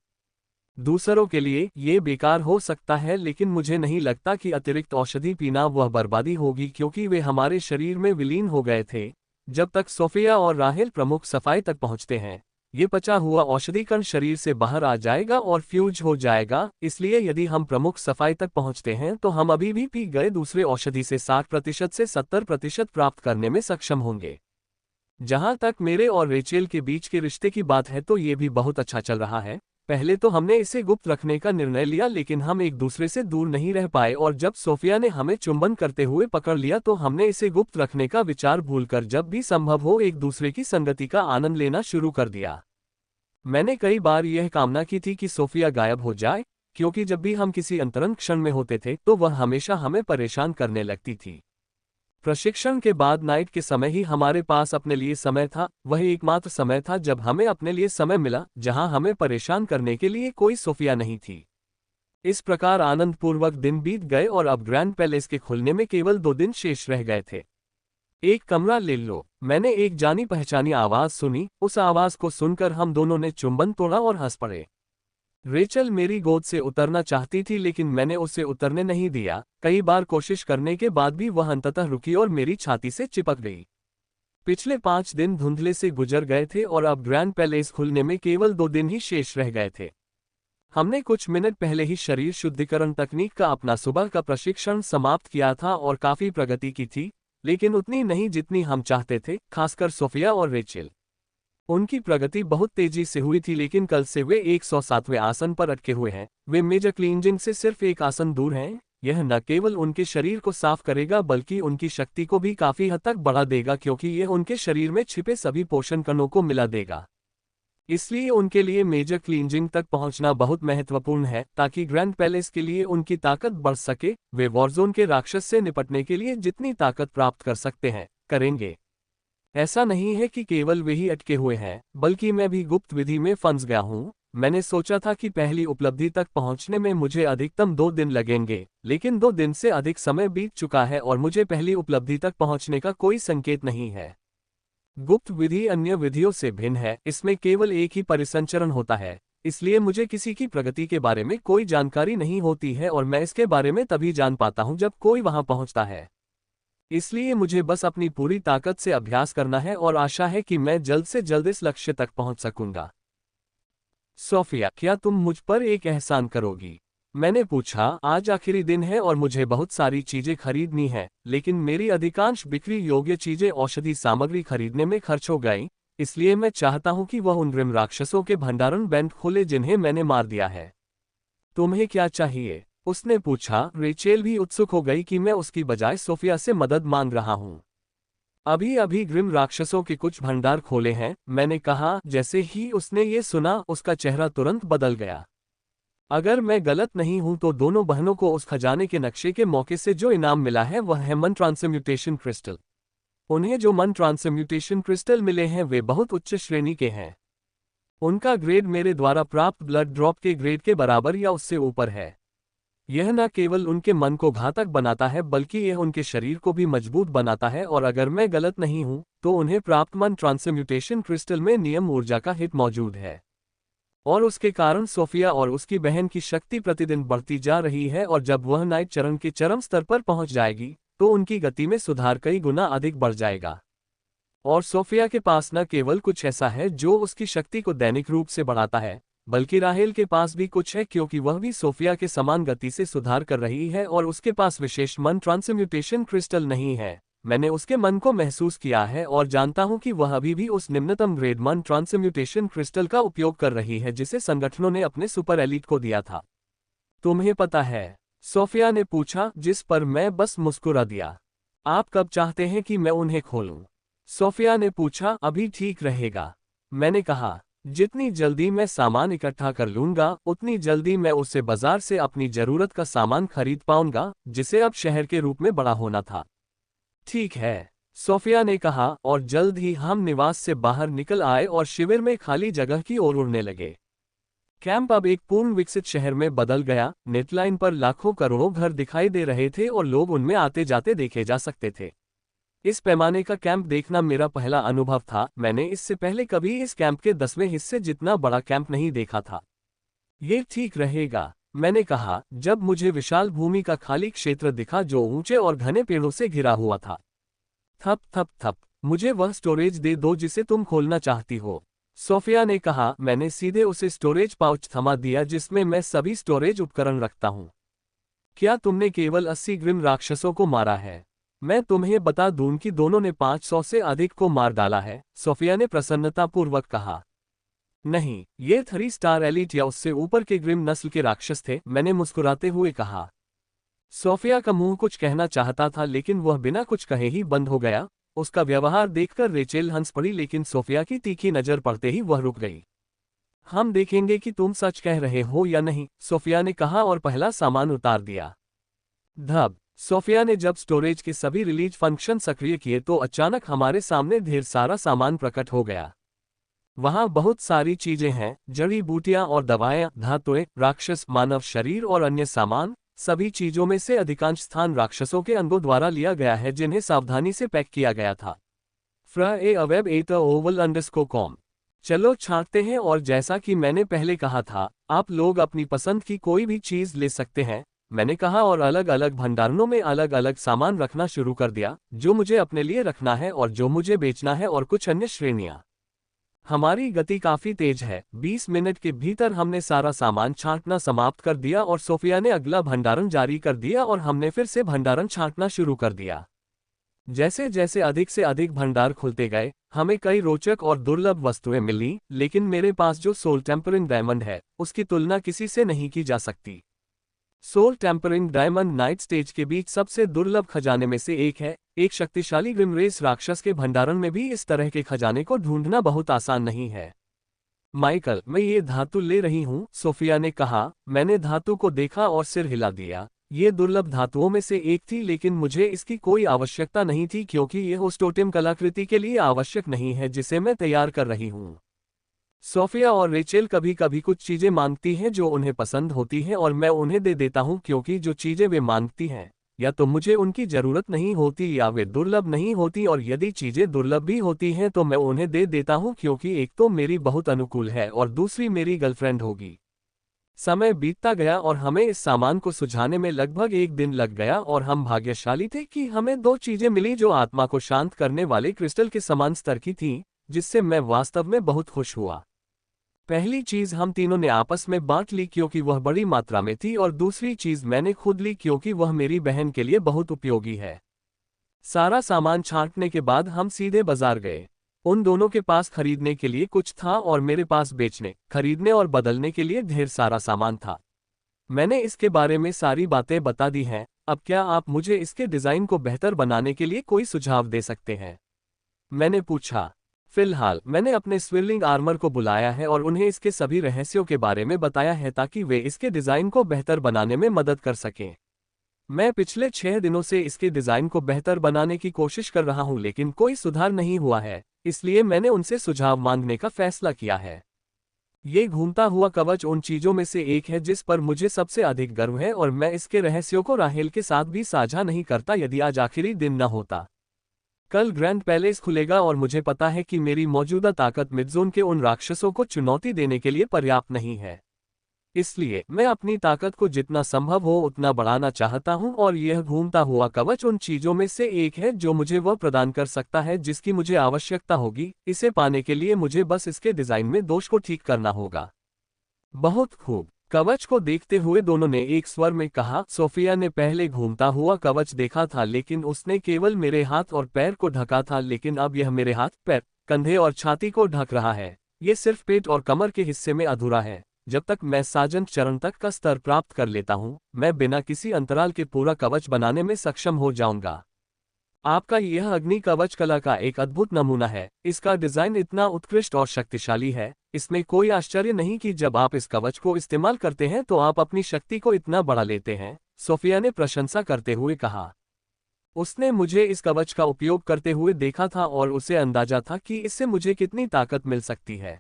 दूसरों के लिए ये बेकार हो सकता है, लेकिन मुझे नहीं लगता कि अतिरिक्त औषधि पीना वह बर्बादी होगी क्योंकि वे हमारे शरीर में विलीन हो गए थे। जब तक सोफिया और राहेल प्रमुख सफाई तक पहुंचते हैं, ये पचा हुआ औषधि कण शरीर से बाहर आ जाएगा और फ्यूज हो जाएगा। इसलिए यदि हम प्रमुख सफाई तक पहुंचते हैं तो हम अभी भी पी गए दूसरे औषधि से 60% से 70% प्राप्त करने में सक्षम होंगे। जहां तक मेरे और रेचेल के बीच के रिश्ते की बात है तो ये भी बहुत अच्छा चल रहा है। पहले तो हमने इसे गुप्त रखने का निर्णय लिया, लेकिन हम एक दूसरे से दूर नहीं रह पाए और जब सोफिया ने हमें चुंबन करते हुए पकड़ लिया तो हमने इसे गुप्त रखने का विचार भूलकर जब भी संभव हो एक दूसरे की संगति का आनंद लेना शुरू कर दिया। मैंने कई बार यह कामना की थी कि सोफिया गायब हो जाए, क्योंकि जब भी हम किसी अंतरंग क्षण में होते थे तो वह हमेशा हमें परेशान करने लगती थी। प्रशिक्षण के बाद नाइट के समय ही हमारे पास अपने लिए समय था। वह एकमात्र समय था जब हमें अपने लिए समय मिला, जहां हमें परेशान करने के लिए कोई सोफिया नहीं थी। इस प्रकार आनंदपूर्वक दिन बीत गए और अब ग्रैंड पैलेस के खुलने में केवल 2 दिन शेष रह गए थे। एक कमरा ले लो, मैंने एक जानी पहचानी आवाज सुनी। उस आवाज को सुनकर हम दोनों ने चुंबन तोड़ा और हंस पड़े। रेचल मेरी गोद से उतरना चाहती थी, लेकिन मैंने उसे उतरने नहीं दिया। कई बार कोशिश करने के बाद भी वह अंततः रुकी और मेरी छाती से चिपक गई। पिछले 5 दिन धुंधले से गुजर गए थे और अब ग्रैंड पैलेस खुलने में केवल 2 दिन ही शेष रह गए थे। हमने कुछ मिनट पहले ही शरीर शुद्धिकरण तकनीक का अपना सुबह का प्रशिक्षण समाप्त किया था और काफी प्रगति की थी, लेकिन उतनी नहीं जितनी हम चाहते थे, खासकर सोफिया और रेचेल। उनकी प्रगति बहुत तेजी से हुई थी, लेकिन कल से वे 107वें आसन पर अटके हुए हैं। वे मेजर क्लींजिंग से सिर्फ एक आसन दूर हैं। यह न केवल उनके शरीर को साफ करेगा बल्कि उनकी शक्ति को भी काफी हद तक बढ़ा देगा, क्योंकि यह उनके शरीर में छिपे सभी पोषण कणों को मिला देगा। इसलिए उनके लिए मेजर क्लींजिंग तक पहुंचना बहुत महत्वपूर्ण है ताकि ग्रैंड पैलेस के लिए उनकी ताकत बढ़ सके। वे वॉरजोन के राक्षस से निपटने के लिए जितनी ताकत प्राप्त कर सकते हैं, करेंगे। ऐसा नहीं है कि केवल वे ही अटके हुए हैं, बल्कि मैं भी गुप्त विधि में फंस गया हूं। मैंने सोचा था कि पहली उपलब्धि तक पहुंचने में मुझे अधिकतम 2 दिन लगेंगे, लेकिन 2 दिन से अधिक समय बीत चुका है और मुझे पहली उपलब्धि तक पहुंचने का कोई संकेत नहीं है। गुप्त विधि अन्य विधियों से भिन्न है, इसमें केवल एक ही परिसंचरण होता है, इसलिए मुझे किसी की प्रगति के बारे में कोई जानकारी नहीं होती है और मैं इसके बारे में तभी जान पाता हूं जब कोई वहां पहुंचता है। इसलिए मुझे बस अपनी पूरी ताकत से अभ्यास करना है और आशा है कि मैं जल्द से जल्द इस लक्ष्य तक पहुंच सकूंगा। सोफिया, क्या तुम मुझ पर एक एहसान करोगी? मैंने पूछा। आज आखिरी दिन है और मुझे बहुत सारी चीजें खरीदनी है, लेकिन मेरी अधिकांश बिक्री योग्य चीजें औषधि सामग्री खरीदने में खर्च हो गई, इसलिए मैं चाहता हूं कि वह उन ग्रिम राक्षसों के भंडारण बैंड खोले जिन्हें मैंने मार दिया है। तुम्हें क्या चाहिए? उसने पूछा। रेचेल भी उत्सुक हो गई कि मैं उसकी बजाय सोफिया से मदद मांग रहा हूं। अभी अभी ग्रिम राक्षसों के कुछ भंडार खोले हैं, मैंने कहा। जैसे ही उसने ये सुना उसका चेहरा तुरंत बदल गया। अगर मैं गलत नहीं हूं तो दोनों बहनों को उस खजाने के नक्शे के मौके से जो इनाम मिला है वह है मन ट्रांसम्यूटेशन क्रिस्टल। उन्हें जो मन ट्रांसम्यूटेशन क्रिस्टल मिले हैं वे बहुत उच्च श्रेणी के हैं। उनका ग्रेड मेरे द्वारा प्राप्त ब्लड ड्रॉप के ग्रेड के बराबर या उससे ऊपर है। यह न केवल उनके मन को घातक बनाता है बल्कि यह उनके शरीर को भी मजबूत बनाता है, और अगर मैं गलत नहीं हूं तो उन्हें प्राप्त मन ट्रांसम्यूटेशन क्रिस्टल में नियम ऊर्जा का हित मौजूद है, और उसके कारण सोफिया और उसकी बहन की शक्ति प्रतिदिन बढ़ती जा रही है, और जब वह नाइट चरण के चरम स्तर पर पहुंच जाएगी तो उनकी गति में सुधार कई गुना अधिक बढ़ जाएगा। और सोफिया के पास न केवल कुछ ऐसा है जो उसकी शक्ति को दैनिक रूप से बढ़ाता है, बल्कि राहेल के पास भी कुछ है, क्योंकि वह भी सोफिया के समान गति से सुधार कर रही है और उसके पास विशेष मन ट्रांसम्यूटेशन क्रिस्टल नहीं है। मैंने उसके मन को महसूस किया है और जानता हूं कि वह अभी भी उस निम्नतम ग्रेड मन ट्रांसम्यूटेशन क्रिस्टल का उपयोग कर रही है जिसे संगठनों ने अपने सुपर एलीट को दिया था। तुम्हें पता है? सोफिया ने पूछा, जिस पर मैं बस मुस्कुरा दिया। आप कब चाहते हैं कि मैं उन्हें खोलूं? सोफिया ने पूछा। अभी ठीक रहेगा, मैंने कहा। जितनी जल्दी मैं सामान इकट्ठा कर लूंगा उतनी जल्दी मैं उससे बाजार से अपनी जरूरत का सामान खरीद पाऊंगा, जिसे अब शहर के रूप में बड़ा होना था। ठीक है, सोफिया ने कहा, और जल्द ही हम निवास से बाहर निकल आए और शिविर में खाली जगह की ओर उड़ने लगे। कैंप अब एक पूर्ण विकसित शहर में बदल गया। नेटलाइन पर लाखों करोड़ों घर दिखाई दे रहे थे और लोग उनमें आते जाते देखे जा सकते थे। इस पैमाने का कैंप देखना मेरा पहला अनुभव था। मैंने इससे पहले कभी इस कैंप के 10वें हिस्से जितना बड़ा कैंप नहीं देखा था। ये ठीक रहेगा, मैंने कहा, जब मुझे विशाल भूमि का खाली क्षेत्र दिखा जो ऊंचे और घने पेड़ों से घिरा हुआ था। थप थप थप, मुझे वह स्टोरेज दे दो जिसे तुम खोलना चाहती हो, सोफिया ने कहा। मैंने सीधे उसे स्टोरेज पाउच थमा दिया जिसमें मैं सभी स्टोरेज उपकरण रखता हूं। क्या तुमने केवल 80 ग्रिम राक्षसों को मारा है? मैं तुम्हें बता दूं कि दोनों ने 500 से अधिक को मार डाला है, सोफिया ने प्रसन्नतापूर्वक कहा। नहीं, ये 3 स्टार एलीट या उससे ऊपर के ग्रिम नस्ल के राक्षस थे, मैंने मुस्कुराते हुए कहा। सोफिया का मुंह कुछ कहना चाहता था लेकिन वह बिना कुछ कहे ही बंद हो गया। उसका व्यवहार देखकर रेचेल हंस पड़ी, लेकिन सोफिया की तीखी नजर पड़ते ही वह रुक गई। हम देखेंगे कि तुम सच कह रहे हो या नहीं, सोफिया ने कहा और पहला सामान उतार दिया। धब, सोफिया ने जब स्टोरेज के सभी रिलीज फंक्शन सक्रिय किए तो अचानक हमारे सामने ढेर सारा सामान प्रकट हो गया। वहां बहुत सारी चीजें हैं, जड़ी बूटियां और दवाएं, धातुएं, राक्षस, मानव शरीर और अन्य सामान। सभी चीजों में से अधिकांश स्थान राक्षसों के अंगों द्वारा लिया गया है जिन्हें सावधानी से पैक किया गया था। fra@oval_com। चलो छांटते हैं, और जैसा कि मैंने पहले कहा था, आप लोग अपनी पसंद की कोई भी चीज ले सकते हैं, मैंने कहा, और अलग अलग भंडारणों में अलग अलग सामान रखना शुरू कर दिया, जो मुझे अपने लिए रखना है और जो मुझे बेचना है, और कुछ अन्य श्रेणियां। हमारी गति काफी तेज है। 20 मिनट के भीतर हमने सारा सामान छांटना समाप्त कर दिया और सोफिया ने अगला भंडारण जारी कर दिया और हमने फिर से भंडारण छांटना शुरू कर दिया। जैसे जैसे अधिक से अधिक भंडार खुलते गए, हमें कई रोचक और दुर्लभ वस्तुएं मिली, लेकिन मेरे पास जो सोल टेम्परिंग डायमंड है उसकी तुलना किसी से नहीं की जा सकती। Soul tempering diamond night stage के बीच सबसे दुर्लभ खजाने में से एक है। एक शक्तिशाली ग्रिमरेस राक्षस के भंडारण में भी इस तरह के खजाने को ढूंढना बहुत आसान नहीं है। माइकल, मैं ये धातु ले रही हूँ, सोफिया ने कहा। मैंने धातु को देखा और सिर हिला दिया। ये दुर्लभ धातुओं में से एक थी, लेकिन मुझे इसकी कोई आवश्यकता नहीं थी क्योंकि यह उस टोटेम कलाकृति के लिए आवश्यक नहीं है जिसे मैं तैयार कर रही हूँ। सोफिया और रेचेल कभी कभी कुछ चीजें मांगती हैं जो उन्हें पसंद होती हैं और मैं उन्हें दे देता हूं, क्योंकि जो चीजें वे मांगती हैं या तो मुझे उनकी जरूरत नहीं होती या वे दुर्लभ नहीं होती, और यदि चीजें दुर्लभ भी होती हैं तो मैं उन्हें दे देता हूं, क्योंकि एक तो मेरी बहुत अनुकूल है और दूसरी मेरी गर्लफ्रेंड होगी। समय बीतता गया और हमें इस सामान को सुझाने में लगभग 1 दिन लग गया, और हम भाग्यशाली थे कि हमें 2 चीजें मिली जो आत्मा को शांत करने वाले क्रिस्टल के समान स्तर की थीं, जिससे मैं वास्तव में बहुत खुश हुआ। पहली चीज हम तीनों ने आपस में बांट ली क्योंकि वह बड़ी मात्रा में थी, और दूसरी चीज मैंने खुद ली क्योंकि वह मेरी बहन के लिए बहुत उपयोगी है। सारा सामान छांटने के बाद हम सीधे बाजार गए। उन दोनों के पास खरीदने के लिए कुछ था और मेरे पास बेचने, खरीदने और बदलने के लिए ढेर सारा सामान था। मैंने इसके बारे में सारी बातें बता दी हैं। अब क्या आप मुझे इसके डिजाइन को बेहतर बनाने के लिए कोई सुझाव दे सकते हैं? मैंने पूछा। फिलहाल मैंने अपने स्विर्लिंग आर्मर को बुलाया है और उन्हें इसके सभी रहस्यों के बारे में बताया है ताकि वे इसके डिजाइन को बेहतर बनाने में मदद कर सकें। मैं पिछले 6 दिनों से इसके डिजाइन को बेहतर बनाने की कोशिश कर रहा हूं, लेकिन कोई सुधार नहीं हुआ है, इसलिए मैंने उनसे सुझाव मांगने का फैसला किया है। ये घूमता हुआ कवच उन चीजों में से एक है जिस पर मुझे सबसे अधिक गर्व है, और मैं इसके रहस्यों को राहेल के साथ भी साझा नहीं करता यदि आज आखिरी दिन न होता। कल ग्रैंड पैलेस खुलेगा और मुझे पता है कि मेरी मौजूदा ताकत मिडज़ोन के उन राक्षसों को चुनौती देने के लिए पर्याप्त नहीं है। इसलिए मैं अपनी ताकत को जितना संभव हो उतना बढ़ाना चाहता हूं, और यह घूमता हुआ कवच उन चीजों में से एक है जो मुझे वह प्रदान कर सकता है जिसकी मुझे आवश्यकता होगी। इसे पाने के लिए मुझे बस इसके डिजाइन में दोष को ठीक करना होगा। बहुत खूब। कवच को देखते हुए दोनों ने एक स्वर में कहा। सोफिया ने पहले घूमता हुआ कवच देखा था, लेकिन उसने केवल मेरे हाथ और पैर को ढका था, लेकिन अब यह मेरे हाथ, पैर, कंधे और छाती को ढक रहा है। ये सिर्फ पेट और कमर के हिस्से में अधूरा है। जब तक मैं साजन चरण तक का स्तर प्राप्त कर लेता हूँ, मैं बिना किसी अंतराल के पूरा कवच बनाने में सक्षम हो जाऊंगा। आपका यह अग्नि कवच कला का एक अद्भुत नमूना है। इसका डिजाइन इतना उत्कृष्ट और शक्तिशाली है। इसमें कोई आश्चर्य नहीं कि जब आप इस कवच को इस्तेमाल करते हैं तो आप अपनी शक्ति को इतना बढ़ा लेते हैं, सोफिया ने प्रशंसा करते हुए कहा। उसने मुझे इस कवच का उपयोग करते हुए देखा था और उसे अंदाजा था कि इससे मुझे कितनी ताकत मिल सकती है।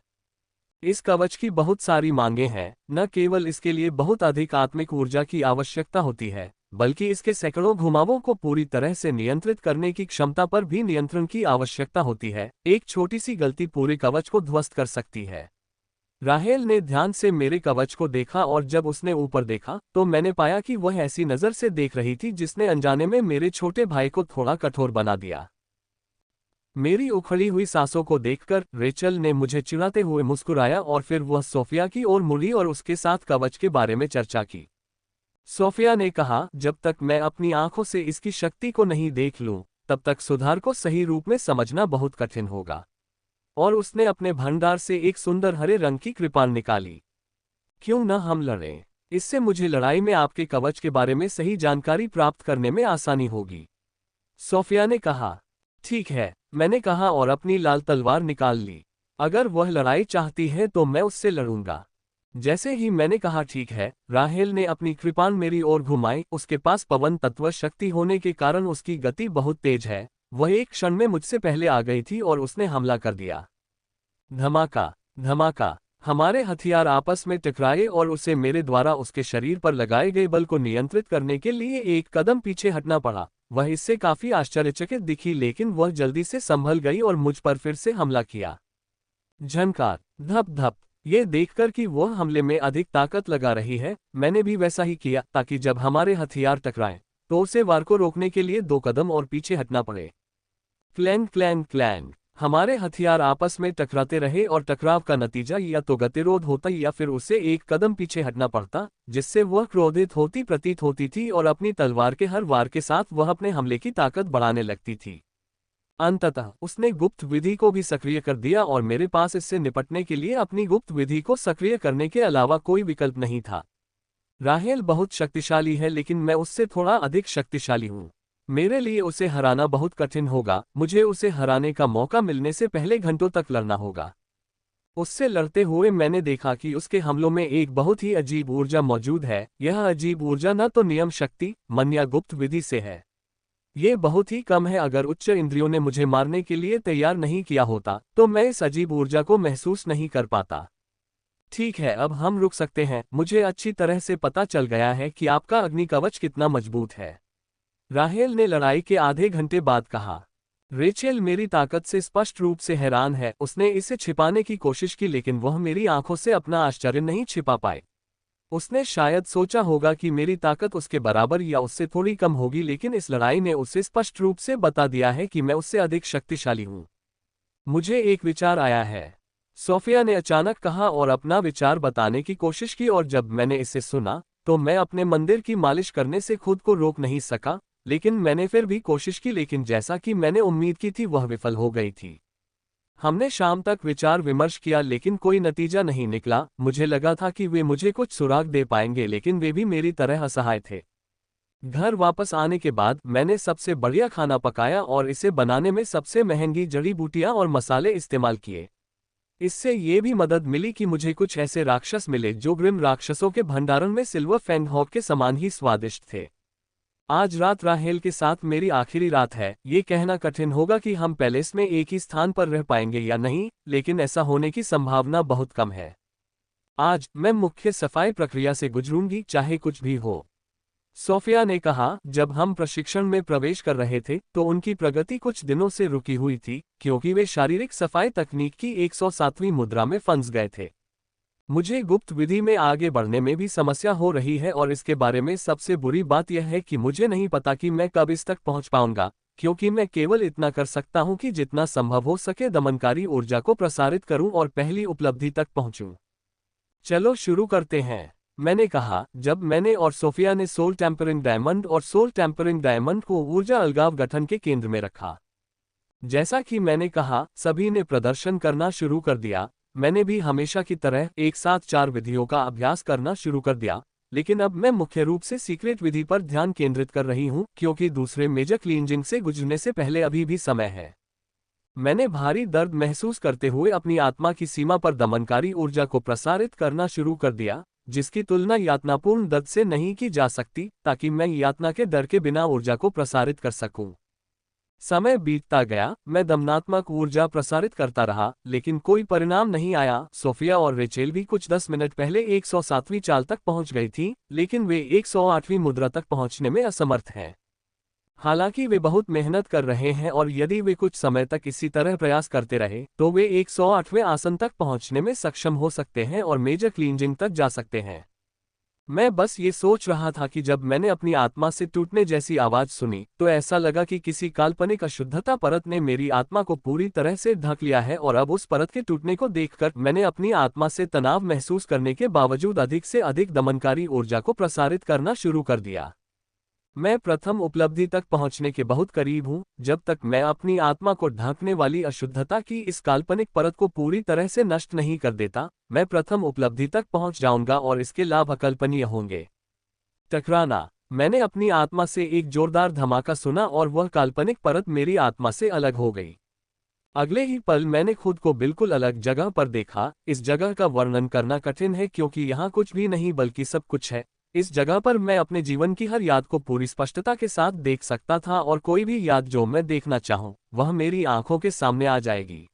इस कवच की बहुत सारी मांगें हैं। न केवल इसके लिए बहुत अधिक आत्मिक ऊर्जा की आवश्यकता होती है, बल्कि इसके सैकड़ों घुमावों को पूरी तरह से नियंत्रित करने की क्षमता पर भी नियंत्रण की आवश्यकता होती है। एक छोटी सी गलती पूरे कवच को ध्वस्त कर सकती है। राहेल ने ध्यान से मेरे कवच को देखा और जब उसने ऊपर देखा तो मैंने पाया कि वह ऐसी नज़र से देख रही थी जिसने अनजाने में मेरे छोटे भाई को थोड़ा कठोर बना दिया। मेरी उखड़ी हुई सांसों को देखकर रेचल ने मुझे चिढ़ाते हुए मुस्कुराया और फिर वह सोफिया की ओर मुड़ी और उसके साथ कवच के बारे में चर्चा की। सोफिया ने कहा, जब तक मैं अपनी आंखों से इसकी शक्ति को नहीं देख लूं, तब तक सुधार को सही रूप में समझना बहुत कठिन होगा। और उसने अपने भंडार से एक सुंदर हरे रंग की कृपाण निकाली। क्यों न हम लड़ें? इससे मुझे लड़ाई में आपके कवच के बारे में सही जानकारी प्राप्त करने में आसानी होगी, सोफिया ने कहा। ठीक है, मैंने कहा और अपनी लाल तलवार निकाल ली। अगर वह लड़ाई चाहती है तो मैं उससे लड़ूंगा। जैसे ही मैंने कहा ठीक है, राहेल ने अपनी कृपाण मेरी ओर घुमाई। उसके पास पवन तत्व शक्ति होने के कारण उसकी गति बहुत तेज है। वह एक क्षण में मुझसे पहले आ गई थी और उसने हमला कर दिया। धमाका, धमाका। हमारे हथियार आपस में टकराए और उसे मेरे द्वारा उसके शरीर पर लगाए गए बल को नियंत्रित करने के लिए एक कदम पीछे हटना पड़ा। वह इससे काफी आश्चर्यचकित दिखी, लेकिन वह जल्दी से संभल गई और मुझ पर फिर से हमला किया। झनकार, धप धप। ये देखकर कि वह हमले में अधिक ताकत लगा रही है, मैंने भी वैसा ही किया ताकि जब हमारे हथियार टकराएं तो उसे वार को रोकने के लिए 2 कदम और पीछे हटना पड़े। Clang clang clang. हमारे हथियार आपस में टकराते रहे और टकराव का नतीजा या तो गतिरोध होता या फिर उसे एक कदम पीछे हटना पड़ता, जिससे वह क्रोधित होती प्रतीत होती थी और अपनी तलवार के हर वार के साथ वह अपने हमले की ताकत बढ़ाने लगती थी। अंततः उसने गुप्त विधि को भी सक्रिय कर दिया और मेरे पास इससे निपटने के लिए अपनी गुप्त विधि को सक्रिय करने के अलावा कोई विकल्प नहीं था। राहेल बहुत शक्तिशाली है, लेकिन मैं उससे थोड़ा अधिक शक्तिशाली हूँ। मेरे लिए उसे हराना बहुत कठिन होगा। मुझे उसे हराने का मौका मिलने से पहले घंटों तक लड़ना होगा। उससे लड़ते हुए मैंने देखा कि उसके हमलों में एक बहुत ही अजीब ऊर्जा मौजूद है। यह अजीब ऊर्जा न तो नियम शक्ति, मन या गुप्त विधि से है। ये बहुत ही कम है। अगर उच्च इंद्रियों ने मुझे मारने के लिए तैयार नहीं किया होता तो मैं इस अजीब ऊर्जा को महसूस नहीं कर पाता। ठीक है, अब हम रुक सकते हैं। मुझे अच्छी तरह से पता चल गया है कि आपका अग्नि कवच कितना मजबूत है, राहेल ने लड़ाई के आधे घंटे बाद कहा। रेचेल मेरी ताकत से स्पष्ट रूप से हैरान है। उसने इसे छिपाने की कोशिश की, लेकिन वह मेरी आंखों से अपना आश्चर्य नहीं छिपा पाए। उसने शायद सोचा होगा कि मेरी ताकत उसके बराबर या उससे थोड़ी कम होगी, लेकिन इस लड़ाई ने उसे स्पष्ट रूप से बता दिया है कि मैं उससे अधिक शक्तिशाली हूं। मुझे एक विचार आया है, सोफिया ने अचानक कहा और अपना विचार बताने की कोशिश की, और जब मैंने इसे सुना तो मैं अपने मंदिर की मालिश करने से खुद को रोक नहीं सका। लेकिन मैंने फिर भी कोशिश की, लेकिन जैसा कि मैंने उम्मीद की थी वह विफल हो गई थी। हमने शाम तक विचार विमर्श किया, लेकिन कोई नतीजा नहीं निकला। मुझे लगा था कि वे मुझे कुछ सुराग दे पाएंगे, लेकिन वे भी मेरी तरह असहाय थे। घर वापस आने के बाद मैंने सबसे बढ़िया खाना पकाया और इसे बनाने में सबसे महंगी जड़ी बूटियां और मसाले इस्तेमाल किए। इससे ये भी मदद मिली कि मुझे कुछ ऐसे राक्षस मिले जो ग्रिम राक्षसों के भंडारण में सिल्वर फैंग हॉग के समान ही स्वादिष्ट थे। आज रात राहेल के साथ मेरी आखिरी रात है। ये कहना कठिन होगा कि हम पैलेस में एक ही स्थान पर रह पाएंगे या नहीं, लेकिन ऐसा होने की संभावना बहुत कम है। आज मैं मुख्य सफाई प्रक्रिया से गुजरूंगी, चाहे कुछ भी हो, सोफिया ने कहा। जब हम प्रशिक्षण में प्रवेश कर रहे थे तो उनकी प्रगति कुछ दिनों से रुकी हुई थी, क्योंकि वे शारीरिक सफाई तकनीक की 107वीं मुद्रा में फंस गए थे। मुझे गुप्त विधि में आगे बढ़ने में भी समस्या हो रही है, और इसके बारे में सबसे बुरी बात यह है कि मुझे नहीं पता कि मैं कब इस तक पहुंच पाऊंगा, क्योंकि मैं केवल इतना कर सकता हूं कि जितना संभव हो सके दमनकारी ऊर्जा को प्रसारित करूं और पहली उपलब्धि तक पहुंचूं। चलो शुरू करते हैं, मैंने कहा जब मैंने और सोफिया ने सोल टेम्परिंग डायमंड और सोल टेम्परिंग डायमंड को ऊर्जा अलगाव गठन के केंद्र में रखा। जैसा कि मैंने कहा, सभी ने प्रदर्शन करना शुरू कर दिया। मैंने भी हमेशा की तरह एक साथ 4 विधियों का अभ्यास करना शुरू कर दिया, लेकिन अब मैं मुख्य रूप से सीक्रेट विधि पर ध्यान केंद्रित कर रही हूं, क्योंकि दूसरे मेजर क्लींजिंग से गुजरने से पहले अभी भी समय है। मैंने भारी दर्द महसूस करते हुए अपनी आत्मा की सीमा पर दमनकारी ऊर्जा को प्रसारित करना शुरू कर दिया, जिसकी तुलना यातनापूर्ण दर्द से नहीं की जा सकती, ताकि मैं यातना के डर के बिना ऊर्जा को प्रसारित कर सकूं। समय बीतता गया, मैं दमनात्मक ऊर्जा प्रसारित करता रहा, लेकिन कोई परिणाम नहीं आया। सोफिया और रेचेल भी कुछ 10 मिनट पहले 107वीं चाल तक पहुंच गई थी, लेकिन वे 108वीं मुद्रा तक पहुंचने में असमर्थ हैं। हालांकि वे बहुत मेहनत कर रहे हैं और यदि वे कुछ समय तक इसी तरह प्रयास करते रहे, तो वे 108वें आसन तक पहुंचने में सक्षम हो सकते हैं और मेजर क्लींजिंग तक जा सकते हैं। मैं बस ये सोच रहा था कि जब मैंने अपनी आत्मा से टूटने जैसी आवाज सुनी, तो ऐसा लगा कि किसी काल्पनिक अशुद्धता परत ने मेरी आत्मा को पूरी तरह से ढक लिया है, और अब उस परत के टूटने को देखकर मैंने अपनी आत्मा से तनाव महसूस करने के बावजूद अधिक से अधिक दमनकारी ऊर्जा को प्रसारित करना शुरू कर दिया। मैं प्रथम उपलब्धि तक पहुंचने के बहुत करीब हूं। जब तक मैं अपनी आत्मा को ढकने वाली अशुद्धता की इस काल्पनिक परत को पूरी तरह से नष्ट नहीं कर देता, मैं प्रथम उपलब्धि तक पहुंच जाऊंगा और इसके लाभ अकल्पनीय होंगे। टकराना। मैंने अपनी आत्मा से एक जोरदार धमाका सुना और वह काल्पनिक परत मेरी आत्मा से अलग हो गई। अगले ही पल मैंने खुद को बिल्कुल अलग जगह पर देखा। इस जगह का वर्णन करना कठिन है, क्योंकि यहाँ कुछ भी नहीं बल्कि सब कुछ है। इस जगह पर मैं अपने जीवन की हर याद को पूरी स्पष्टता के साथ देख सकता था, और कोई भी याद जो मैं देखना चाहूं, वह मेरी आंखों के सामने आ जाएगी।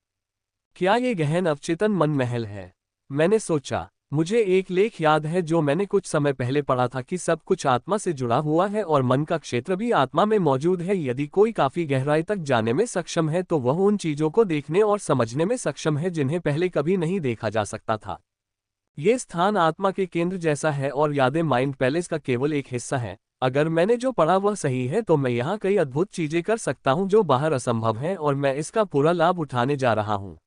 क्या ये गहन अवचेतन मन महल है? मैंने सोचा। मुझे एक लेख याद है जो मैंने कुछ समय पहले पढ़ा था कि सब कुछ आत्मा से जुड़ा हुआ है और मन का क्षेत्र भी आत्मा में मौजूद है। यदि कोई काफी गहराई तक जाने में सक्षम है, तो वह उन चीजों को देखने और समझने में सक्षम है जिन्हें पहले कभी नहीं देखा जा सकता था। ये स्थान आत्मा के केंद्र जैसा है और यादें माइंड पैलेस का केवल एक हिस्सा है। अगर मैंने जो पढ़ा वह सही है, तो मैं यहाँ कई अद्भुत चीजें कर सकता हूँ जो बाहर असंभव हैं, और मैं इसका पूरा लाभ उठाने जा रहा हूँ।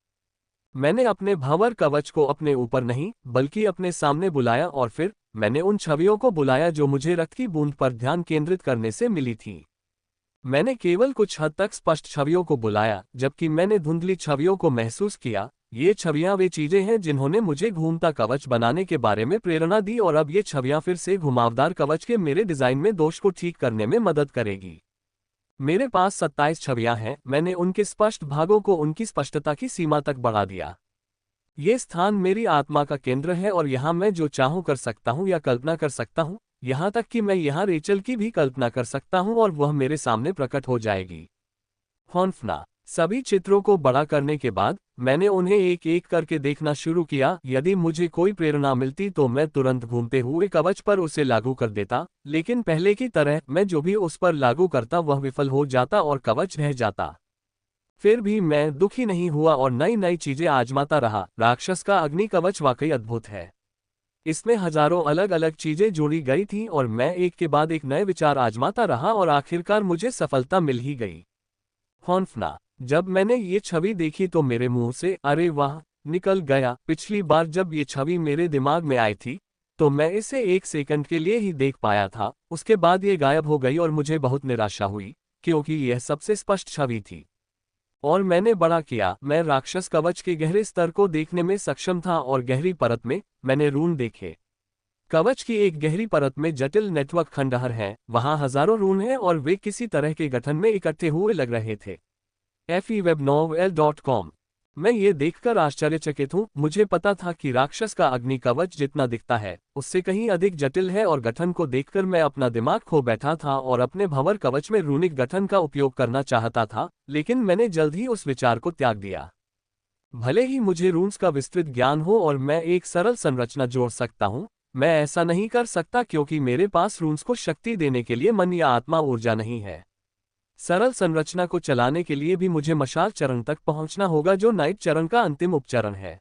मैंने अपने भंवर कवच को अपने ऊपर नहीं, बल्कि अपने सामने बुलाया, और फिर मैंने उन छवियों को बुलाया जो मुझे रक्त की बूंद पर ध्यान केंद्रित करने से मिली थी। मैंने केवल कुछ हद तक स्पष्ट छवियों को बुलाया, जबकि मैंने धुंधली छवियों को महसूस किया। ये छवियां वे चीजें हैं जिन्होंने मुझे घूमता कवच बनाने के बारे में प्रेरणा दी, और अब ये छवियां फिर से घुमावदार कवच के मेरे डिजाइन में दोष को ठीक करने में मदद करेगी। मेरे पास 27 छवियां हैं। मैंने उनके स्पष्ट भागों को उनकी स्पष्टता की सीमा तक बढ़ा दिया। ये स्थान मेरी आत्मा का केंद्र है, और यहाँ मैं जो चाहूँ कर सकता हूँ या कल्पना कर सकता हूँ। यहाँ तक कि मैं यहाँ रेचल की भी कल्पना कर सकता हूँ और वह मेरे सामने प्रकट हो जाएगी। हॉन्फना। सभी चित्रों को बड़ा करने के बाद मैंने उन्हें एक एक करके देखना शुरू किया। यदि मुझे कोई प्रेरणा मिलती तो मैं तुरंत घूमते हुए कवच पर उसे लागू कर देता, लेकिन पहले की तरह मैं जो भी उस पर लागू करता वह विफल हो जाता और कवच रह जाता। फिर भी मैं दुखी नहीं हुआ और नई नई चीजें आजमाता रहा। राक्षस का अग्नि कवच वाकई अद्भुत है। इसमें हजारों अलग अलग चीजें जोड़ी गई थीं, और मैं एक के बाद एक नए विचार आजमाता रहा, और आखिरकार मुझे सफलता मिल ही गई। हॉन्फना। जब मैंने ये छवि देखी तो मेरे मुंह से अरे वाह निकल गया। पिछली बार जब ये छवि मेरे दिमाग में आई थी, तो मैं इसे 1 सेकंड के लिए ही देख पाया था। उसके बाद ये गायब हो गई और मुझे बहुत निराशा हुई, क्योंकि यह सबसे स्पष्ट छवि थी। और मैंने बड़ा किया। मैं राक्षस कवच के गहरे स्तर को देखने में सक्षम था, और गहरी परत में मैंने रून देखे। कवच की एक गहरी परत में जटिल नेटवर्क खंडहर हैं। वहां हजारों रून हैं और वे किसी तरह के गठन में इकट्ठे हुए लग रहे थे। fewebnovel.com। मैं ये देखकर आश्चर्यचकित हूँ। मुझे पता था कि राक्षस का अग्नि कवच जितना दिखता है, उससे कहीं अधिक जटिल है, और गठन को देखकर मैं अपना दिमाग खो बैठा था और अपने भंवर कवच में रूनिक गठन का उपयोग करना चाहता था, लेकिन मैंने जल्द ही उस विचार को त्याग दिया। भले ही मुझे रून्स का विस्तृत ज्ञान हो और मैं एक सरल संरचना जोड़ सकता हूँ, मैं ऐसा नहीं कर सकता क्योंकि मेरे पास रून्स को शक्ति देने के लिए मन या आत्मा ऊर्जा नहीं है। सरल संरचना को चलाने के लिए भी मुझे मशाल चरण तक पहुंचना होगा, जो नाइट चरण का अंतिम उपचरण है।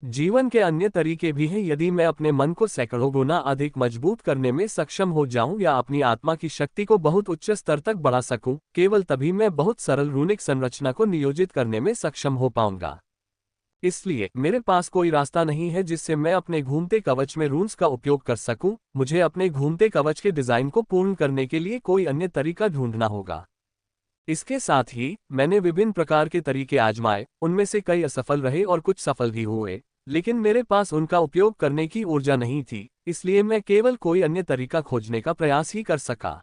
जीवन के अन्य तरीके भी हैं। यदि मैं अपने मन को सैकड़ों गुना अधिक मजबूत करने में सक्षम हो जाऊं या अपनी आत्मा की शक्ति को बहुत उच्च स्तर तक बढ़ा सकूं, केवल तभी मैं बहुत सरल रूनिक संरचना को नियोजित करने में सक्षम हो पाऊंगा। इसलिए मेरे पास कोई रास्ता नहीं है जिससे मैं अपने घूमते कवच में रून्स का उपयोग कर सकूं। मुझे अपने घूमते कवच के डिजाइन को पूर्ण करने के लिए कोई अन्य तरीका ढूंढना होगा। इसके साथ ही मैंने विभिन्न प्रकार के तरीके आजमाए, उनमें से कई असफल रहे और कुछ सफल भी हुए, लेकिन मेरे पास उनका उपयोग करने की ऊर्जा नहीं थी, इसलिए मैं केवल कोई अन्य तरीका खोजने का प्रयास ही कर सका।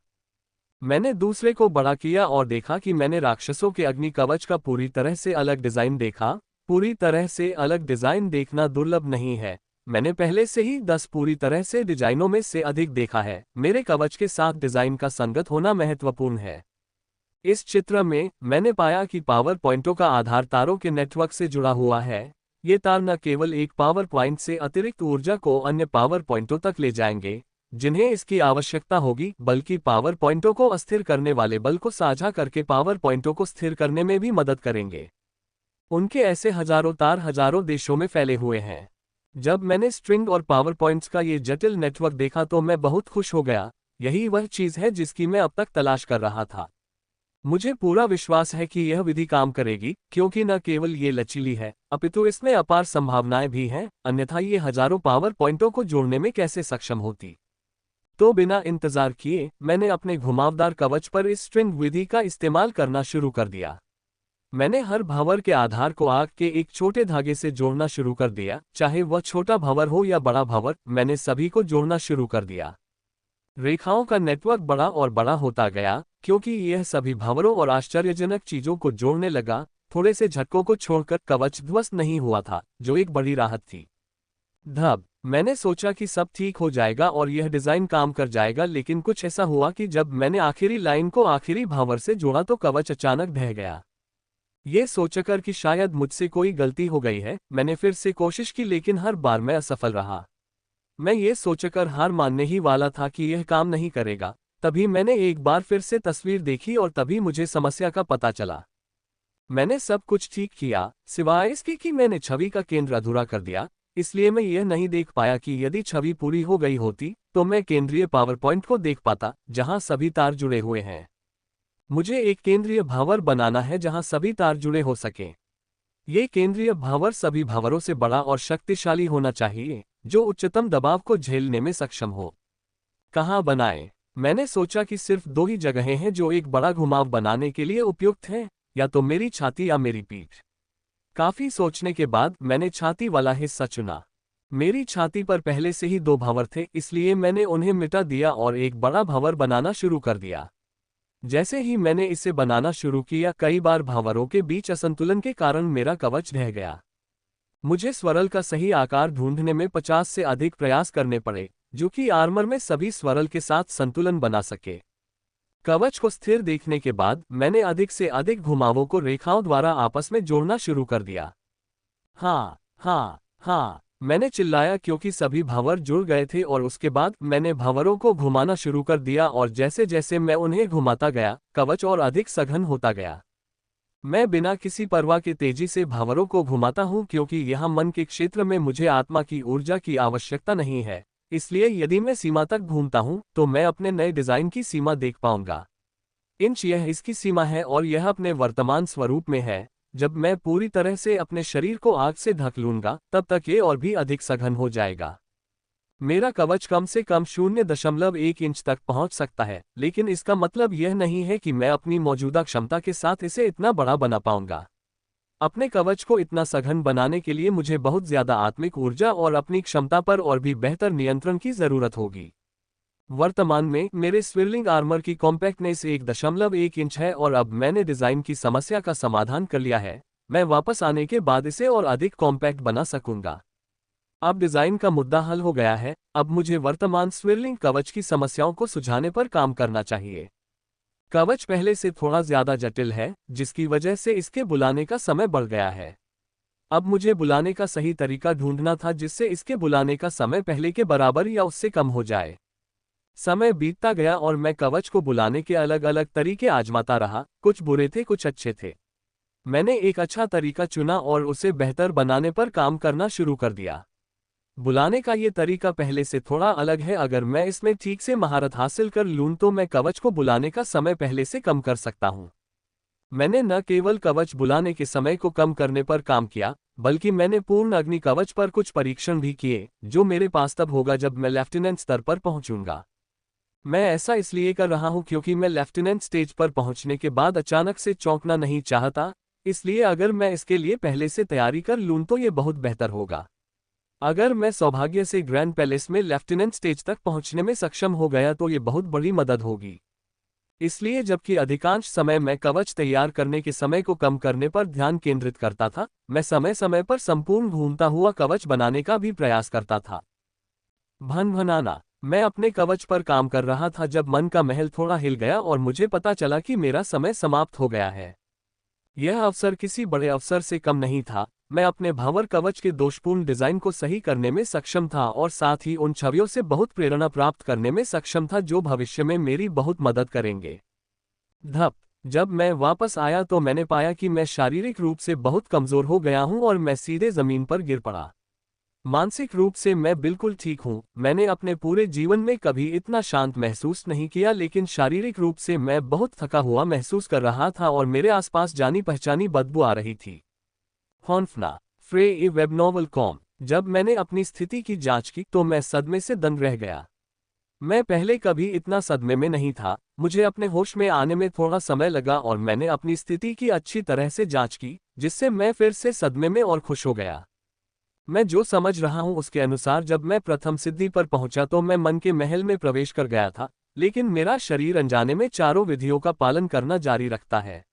मैंने दूसरे को बड़ा किया और देखा कि मैंने राक्षसों के अग्नि कवच का पूरी तरह से अलग डिजाइन देखा। पूरी तरह से अलग डिजाइन देखना दुर्लभ नहीं है। मैंने पहले से ही 10 पूरी तरह से डिजाइनों में से अधिक देखा है। मेरे कवच के साथ डिजाइन का संगत होना महत्वपूर्ण है। इस चित्र में मैंने पाया कि पावर पॉइंटों का आधार तारों के नेटवर्क से जुड़ा हुआ है। ये तार न केवल एक पावर पॉइंट से अतिरिक्त ऊर्जा को अन्य पावर पॉइंटों तक ले जाएंगे जिन्हें इसकी आवश्यकता होगी, बल्कि पावर पॉइंटों को अस्थिर करने वाले बल को साझा करके पावर पॉइंटों को स्थिर करने में भी मदद करेंगे। उनके ऐसे हजारों तार हजारों देशों में फैले हुए हैं। जब मैंने स्ट्रिंग और पावर पॉइंट्स का ये जटिल नेटवर्क देखा तो मैं बहुत खुश हो गया। यही वह चीज है जिसकी मैं अब तक तलाश कर रहा था। मुझे पूरा विश्वास है कि यह विधि काम करेगी, क्योंकि न केवल ये लचीली है अपितु इसमें अपार संभावनाएं भी हैं, अन्यथा ये हजारों पावर पॉइंटों को जोड़ने में कैसे सक्षम होती। तो बिना इंतजार किए मैंने अपने घुमावदार कवच पर इस स्ट्रिंग विधि का इस्तेमाल करना शुरू कर दिया। मैंने हर भंवर के आधार को आग के एक छोटे धागे से जोड़ना शुरू कर दिया, चाहे वह छोटा भंवर हो या बड़ा भंवर, मैंने सभी को जोड़ना शुरू कर दिया। रेखाओं का नेटवर्क बड़ा और बड़ा होता गया, क्योंकि यह सभी भंवरों और आश्चर्यजनक चीजों को जोड़ने लगा। थोड़े से झटकों को छोड़कर कवच ध्वस्त नहीं हुआ था, जो एक बड़ी राहत थी। धब मैंने सोचा कि सब ठीक हो जाएगा और यह डिजाइन काम कर जाएगा, लेकिन कुछ ऐसा हुआ कि जब मैंने आखिरी लाइन को आखिरी भंवर से जोड़ा तो कवच अचानक ढह गया। ये सोचकर कि शायद मुझसे कोई गलती हो गई है, मैंने फिर से कोशिश की, लेकिन हर बार मैं असफल रहा। मैं ये सोचकर हार मानने ही वाला था कि यह काम नहीं करेगा। तभी मैंने एक बार फिर से तस्वीर देखी और तभी मुझे समस्या का पता चला। मैंने सब कुछ ठीक किया, सिवाय इसके कि मैंने छवि का केंद्र अधूरा कर दिया। इसलिए मैं यह नहीं देख पाया कि यदि छवि पूरी हो गई होती तो मैं केंद्रीय पावर पॉइंट को देख पाता, जहां सभी तार जुड़े हुए हैं। मुझे एक केंद्रीय भंवर बनाना है जहां सभी तार जुड़े हो सकें। ये केंद्रीय भंवर सभी भंवरों से बड़ा और शक्तिशाली होना चाहिए, जो उच्चतम दबाव को झेलने में सक्षम हो। कहाँ बनाएं? मैंने सोचा कि सिर्फ 2 ही जगहें हैं जो एक बड़ा घुमाव बनाने के लिए उपयुक्त हैं, या तो मेरी छाती या मेरी पीठ। काफी सोचने के बाद मैंने छाती वाला हिस्सा चुना। मेरी छाती पर पहले से ही 2 भंवर थे, इसलिए मैंने उन्हें मिटा दिया और एक बड़ा भंवर बनाना शुरू कर दिया। जैसे ही मैंने इसे बनाना शुरू किया, कई बार भंवरों के बीच असंतुलन के कारण मेरा कवच ढह गया। मुझे स्वरल का सही आकार ढूंढने में 50 से अधिक प्रयास करने पड़े, जो कि आर्मर में सभी स्वरल के साथ संतुलन बना सके। कवच को स्थिर देखने के बाद मैंने अधिक से अधिक घुमावों को रेखाओं द्वारा आपस में जोड़ना शुरू कर दिया। हाँ हाँ हाँ, मैंने चिल्लाया, क्योंकि सभी भंवर जुड़ गए थे और उसके बाद मैंने भंवरों को घुमाना शुरू कर दिया और जैसे जैसे मैं उन्हें घुमाता गया, कवच और अधिक सघन होता गया। मैं बिना किसी परवाह के तेजी से भंवरों को घुमाता हूं, क्योंकि यहाँ मन के क्षेत्र में मुझे आत्मा की ऊर्जा की आवश्यकता नहीं है। इसलिए यदि मैं सीमा तक घूमता हूं तो मैं अपने नए डिजाइन की सीमा देख पाऊंगा। इंच यह इसकी सीमा है और यह अपने वर्तमान स्वरूप में है। जब मैं पूरी तरह से अपने शरीर को आग से ढक लूंगा, तब तक ये और भी अधिक सघन हो जाएगा। मेरा कवच कम से कम 0.1 इंच तक पहुंच सकता है, लेकिन इसका मतलब यह नहीं है कि मैं अपनी मौजूदा क्षमता के साथ इसे इतना बड़ा बना पाऊंगा। अपने कवच को इतना सघन बनाने के लिए मुझे बहुत ज्यादा आत्मिक ऊर्जा और अपनी क्षमता पर और भी बेहतर नियंत्रण की जरूरत होगी। वर्तमान में मेरे स्विर्लिंग आर्मर की कॉम्पैक्टनेस 1.1 इंच है और अब मैंने डिजाइन की समस्या का समाधान कर लिया है। मैं वापस आने के बाद इसे और अधिक कॉम्पैक्ट बना सकूंगा। अब डिजाइन का मुद्दा हल हो गया है। अब मुझे वर्तमान स्विर्लिंग कवच की समस्याओं को सुझाने पर काम करना चाहिए। कवच पहले से थोड़ा ज्यादा जटिल है, जिसकी वजह से इसके बुलाने का समय बढ़ गया है। अब मुझे बुलाने का सही तरीका ढूंढना था जिससे इसके बुलाने का समय पहले के बराबर या उससे कम हो जाए। समय बीतता गया और मैं कवच को बुलाने के अलग अलग तरीके आजमाता रहा। कुछ बुरे थे, कुछ अच्छे थे। मैंने एक अच्छा तरीका चुना और उसे बेहतर बनाने पर काम करना शुरू कर दिया। बुलाने का ये तरीका पहले से थोड़ा अलग है। अगर मैं इसमें ठीक से महारत हासिल कर लूं तो मैं कवच को बुलाने का समय पहले से कम कर सकता हूं। मैंने न केवल कवच बुलाने के समय को कम करने पर काम किया, बल्कि मैंने पूर्ण अग्नि कवच पर कुछ परीक्षण भी किए, जो मेरे पास तब होगा जब मैं लेफ्टिनेंट स्तर पर पहुंचूंगा। मैं ऐसा इसलिए कर रहा हूं क्योंकि मैं लेफ्टिनेंट स्टेज पर पहुंचने के बाद अचानक से चौंकना नहीं चाहता, इसलिए अगर मैं इसके लिए पहले से तैयारी कर लूं तो ये बहुत बेहतर होगा। अगर मैं सौभाग्य से ग्रैंड पैलेस में लेफ्टिनेंट स्टेज तक पहुंचने में सक्षम हो गया तो ये बहुत बड़ी मदद होगी। इसलिए जबकि अधिकांश समय मैं कवच तैयार करने के समय को कम करने पर ध्यान केंद्रित करता था, मैं समय समय पर संपूर्ण घूमता हुआ कवच बनाने का भी प्रयास करता था। भनभनाना। मैं अपने कवच पर काम कर रहा था जब मन का महल थोड़ा हिल गया और मुझे पता चला कि मेरा समय समाप्त हो गया है। यह अवसर किसी बड़े अवसर से कम नहीं था। मैं अपने भंवर कवच के दोषपूर्ण डिजाइन को सही करने में सक्षम था और साथ ही उन छवियों से बहुत प्रेरणा प्राप्त करने में सक्षम था जो भविष्य में मेरी बहुत मदद करेंगे। धप। जब मैं वापस आया तो मैंने पाया कि मैं शारीरिक रूप से बहुत कमजोर हो गया हूं और मैं सीधे जमीन पर गिर पड़ा। मानसिक रूप से मैं बिल्कुल ठीक हूं। मैंने अपने पूरे जीवन में कभी इतना शांत महसूस नहीं किया, लेकिन शारीरिक रूप से मैं बहुत थका हुआ महसूस कर रहा था और मेरे आसपास जानी पहचानी बदबू आ रही थी। हॉन्फना। फ्रे ए वेब नॉवल कॉम। जब मैंने अपनी स्थिति की जांच की तो मैं सदमे से दंग रह गया। मैं पहले कभी इतना सदमे में नहीं था। मुझे अपने होश में आने में थोड़ा समय लगा और मैंने अपनी स्थिति की अच्छी तरह से जांच की, जिससे मैं फिर से सदमे में और खुश हो गया। मैं जो समझ रहा हूं उसके अनुसार जब मैं प्रथम सिद्धि पर पहुंचा तो मैं मन के महल में प्रवेश कर गया था, लेकिन मेरा शरीर अनजाने में चारों विधियों का पालन करना जारी रखता है।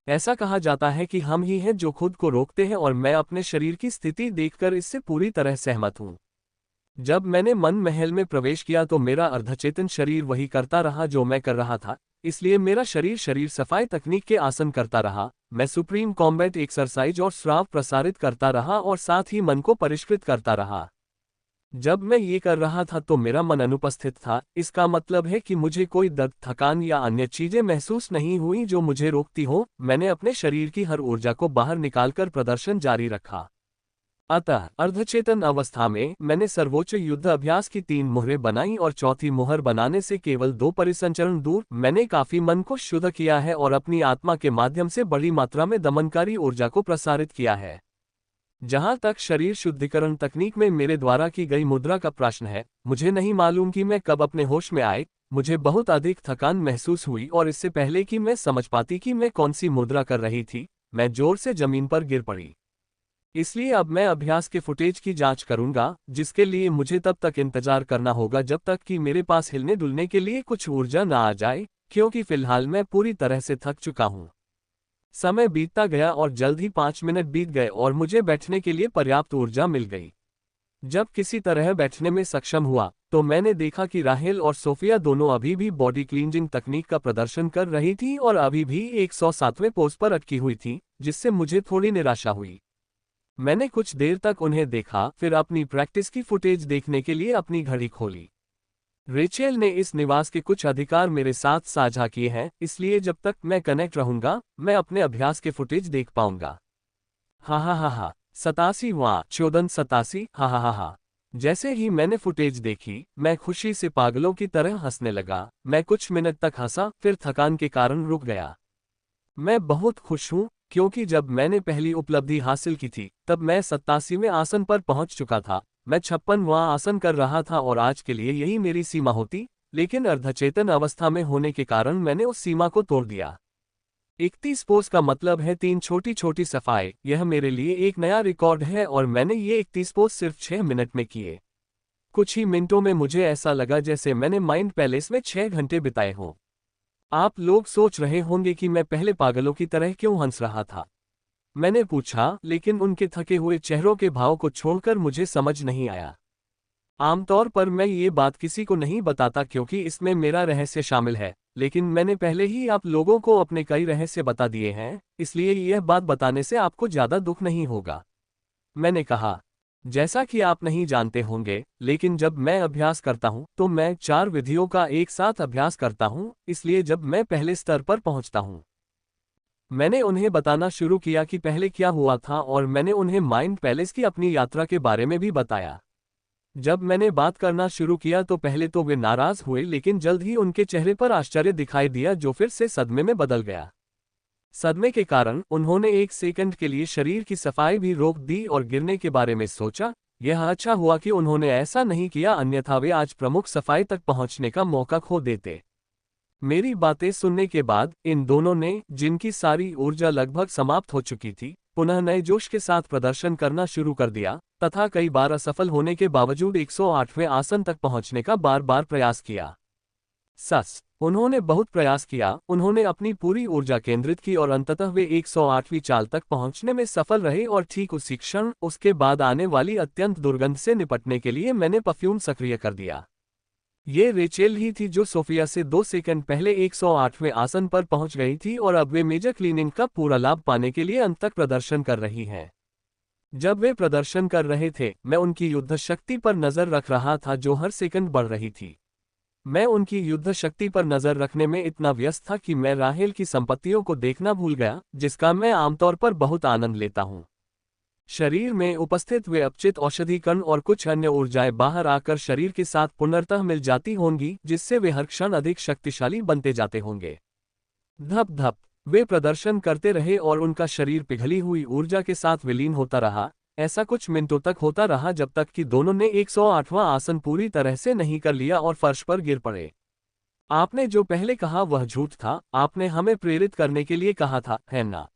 ऐसा कहा जाता है कि हम ही हैं जो खुद को रोकते हैं और मैं अपने शरीर की स्थिति देखकर इससे पूरी तरह सहमत हूं। जब मैंने मन महल में प्रवेश किया तो मेरा अर्धचेतन शरीर वही करता रहा जो मैं कर रहा था, इसलिए मेरा शरीर सफाई तकनीक के आसन करता रहा। मैं सुप्रीम कॉम्बैट एक्सरसाइज और श्राव प्रसारित करता रहा और साथ ही मन को परिष्कृत करता रहा। जब मैं ये कर रहा था तो मेरा मन अनुपस्थित था। इसका मतलब है कि मुझे कोई दर्द, थकान या अन्य चीजें महसूस नहीं हुई जो मुझे रोकती हो। मैंने अपने शरीर की हर ऊर्जा को बाहर निकालकर प्रदर्शन जारी रखा। अतः अर्धचेतन अवस्था में मैंने सर्वोच्च युद्ध अभ्यास की 3 मुहरें बनाई और चौथी मुहर बनाने से केवल 2 परिसंचरण दूर मैंने काफी मन को शुद्ध किया है और अपनी आत्मा के माध्यम से बड़ी मात्रा में दमनकारी ऊर्जा को प्रसारित किया है। जहां तक शरीर शुद्धिकरण तकनीक में मेरे द्वारा की गई मुद्रा का प्रश्न है, मुझे नहीं मालूम कि मैं कब अपने होश में आए। मुझे बहुत अधिक थकान महसूस हुई और इससे पहले कि मैं समझ पाती कि मैं कौन सी मुद्रा कर रही थी, मैं जोर से जमीन पर गिर पड़ी। इसलिए अब मैं अभ्यास के फुटेज की जांच करूंगा, जिसके लिए मुझे तब तक इंतजार करना होगा जब तक कि मेरे पास हिलने डुलने के लिए कुछ ऊर्जा न आ जाए, क्योंकि फिलहाल मैं पूरी तरह से थक चुका हूं। समय बीतता गया और जल्द ही 5 मिनट बीत गए और मुझे बैठने के लिए पर्याप्त ऊर्जा मिल गई। जब किसी तरह बैठने में सक्षम हुआ तो मैंने देखा कि राहेल और सोफिया दोनों अभी भी बॉडी क्लींजिंग तकनीक का प्रदर्शन कर रही थी और अभी भी 107वें पोज पर अटकी हुई थी, जिससे मुझे थोड़ी निराशा हुई। मैंने कुछ देर तक उन्हें देखा, फिर अपनी प्रैक्टिस की फुटेज देखने के लिए अपनी घड़ी खोली। रेचेल ने इस निवास के कुछ अधिकार मेरे साथ साझा किए हैं, इसलिए जब तक मैं कनेक्ट रहूंगा मैं अपने अभ्यास के फुटेज देख पाऊंगा। हा हा हा हा। 87वां चोदन 87 हा हा हा हा। जैसे ही मैंने फुटेज देखी मैं खुशी से पागलों की तरह हंसने लगा। मैं कुछ मिनट तक हंसा, फिर थकान के कारण रुक गया। मैं बहुत खुश हूं क्योंकि जब मैंने पहली उपलब्धि हासिल की थी तब मैं 87वें आसन पर पहुंच चुका था। मैं 56वां आसन कर रहा था और आज के लिए यही मेरी सीमा होती, लेकिन अर्धचेतन अवस्था में होने के कारण मैंने उस सीमा को तोड़ दिया। 31 पोज का मतलब है 3 छोटी छोटी सफाई। यह मेरे लिए एक नया रिकॉर्ड है और मैंने ये 31 पोज सिर्फ 6 मिनट में किए। कुछ ही मिनटों में मुझे ऐसा लगा जैसे मैंने माइंड पैलेस में 6 घंटे बिताए हों। आप लोग सोच रहे होंगे कि मैं पहले पागलों की तरह क्यों हंस रहा था। मैंने पूछा, लेकिन उनके थके हुए चेहरों के भाव को छोड़कर मुझे समझ नहीं आया। आमतौर पर मैं ये बात किसी को नहीं बताता क्योंकि इसमें मेरा रहस्य शामिल है, लेकिन मैंने पहले ही आप लोगों को अपने कई रहस्य बता दिए हैं, इसलिए यह बात बताने से आपको ज्यादा दुख नहीं होगा। मैंने कहा, जैसा कि आप नहीं जानते होंगे, लेकिन जब मैं अभ्यास करता हूं तो मैं 4 विधियों का एक साथ अभ्यास करता हूं, इसलिए जब मैं पहले स्तर पर पहुंचता हूं मैंने उन्हें बताना शुरू किया कि पहले क्या हुआ था और मैंने उन्हें माइंड पैलेस की अपनी यात्रा के बारे में भी बताया। जब मैंने बात करना शुरू किया तो पहले तो वे नाराज हुए, लेकिन जल्द ही उनके चेहरे पर आश्चर्य दिखाई दिया जो फिर से सदमे में बदल गया। सदमे के कारण उन्होंने एक सेकंड के लिए शरीर की सफाई भी रोक दी और गिरने के बारे में सोचा। यह अच्छा हुआ कि उन्होंने ऐसा नहीं किया, अन्यथा वे आज प्रमुख सफाई तक पहुंचने का मौका खो देते। मेरी बातें सुनने के बाद इन दोनों ने, जिनकी सारी ऊर्जा लगभग समाप्त हो चुकी थी, पुनः नए जोश के साथ प्रदर्शन करना शुरू कर दिया तथा कई बार असफल होने के बावजूद 108वें आसन तक पहुंचने का बार बार प्रयास किया। उन्होंने बहुत प्रयास किया, उन्होंने अपनी पूरी ऊर्जा केंद्रित की और अंततः वे 108वीं चाल तक पहुंचने में सफल रहे और ठीक उसी क्षण उसके बाद आने वाली अत्यंत दुर्गंध से निपटने के लिए मैंने परफ्यूम सक्रिय कर दिया। ये रेचेल ही थी जो सोफिया से 2 सेकंड पहले 108वें आसन पर पहुंच गई थी और अब वे मेजर क्लीनिंग का पूरा लाभ पाने के लिए अंत तक प्रदर्शन कर रही हैं। जब वे प्रदर्शन कर रहे थे, मैं उनकी युद्ध शक्ति पर नजर रख रहा था जो हर सेकंड बढ़ रही थी। मैं उनकी युद्ध शक्ति पर नजर रखने में इतना व्यस्त था कि मैं राहेल की संपत्तियों को देखना भूल गया, जिसका मैं आमतौर पर बहुत आनंद लेता हूं। शरीर में उपस्थित वे अपचित औषधि कण और कुछ अन्य ऊर्जाएं बाहर आकर शरीर के साथ पुनर्तः मिल जाती होंगी, जिससे वे हर क्षण अधिक शक्तिशाली बनते जाते होंगे। धप धप वे प्रदर्शन करते रहे और उनका शरीर पिघली हुई ऊर्जा के साथ विलीन होता रहा। ऐसा कुछ मिनटों तक होता रहा जब तक कि दोनों ने 108वां आसन पूरी तरह से नहीं कर लिया और फर्श पर गिर पड़े। आपने जो पहले कहा वह झूठ था, आपने हमें प्रेरित करने के लिए कहा था, है ना?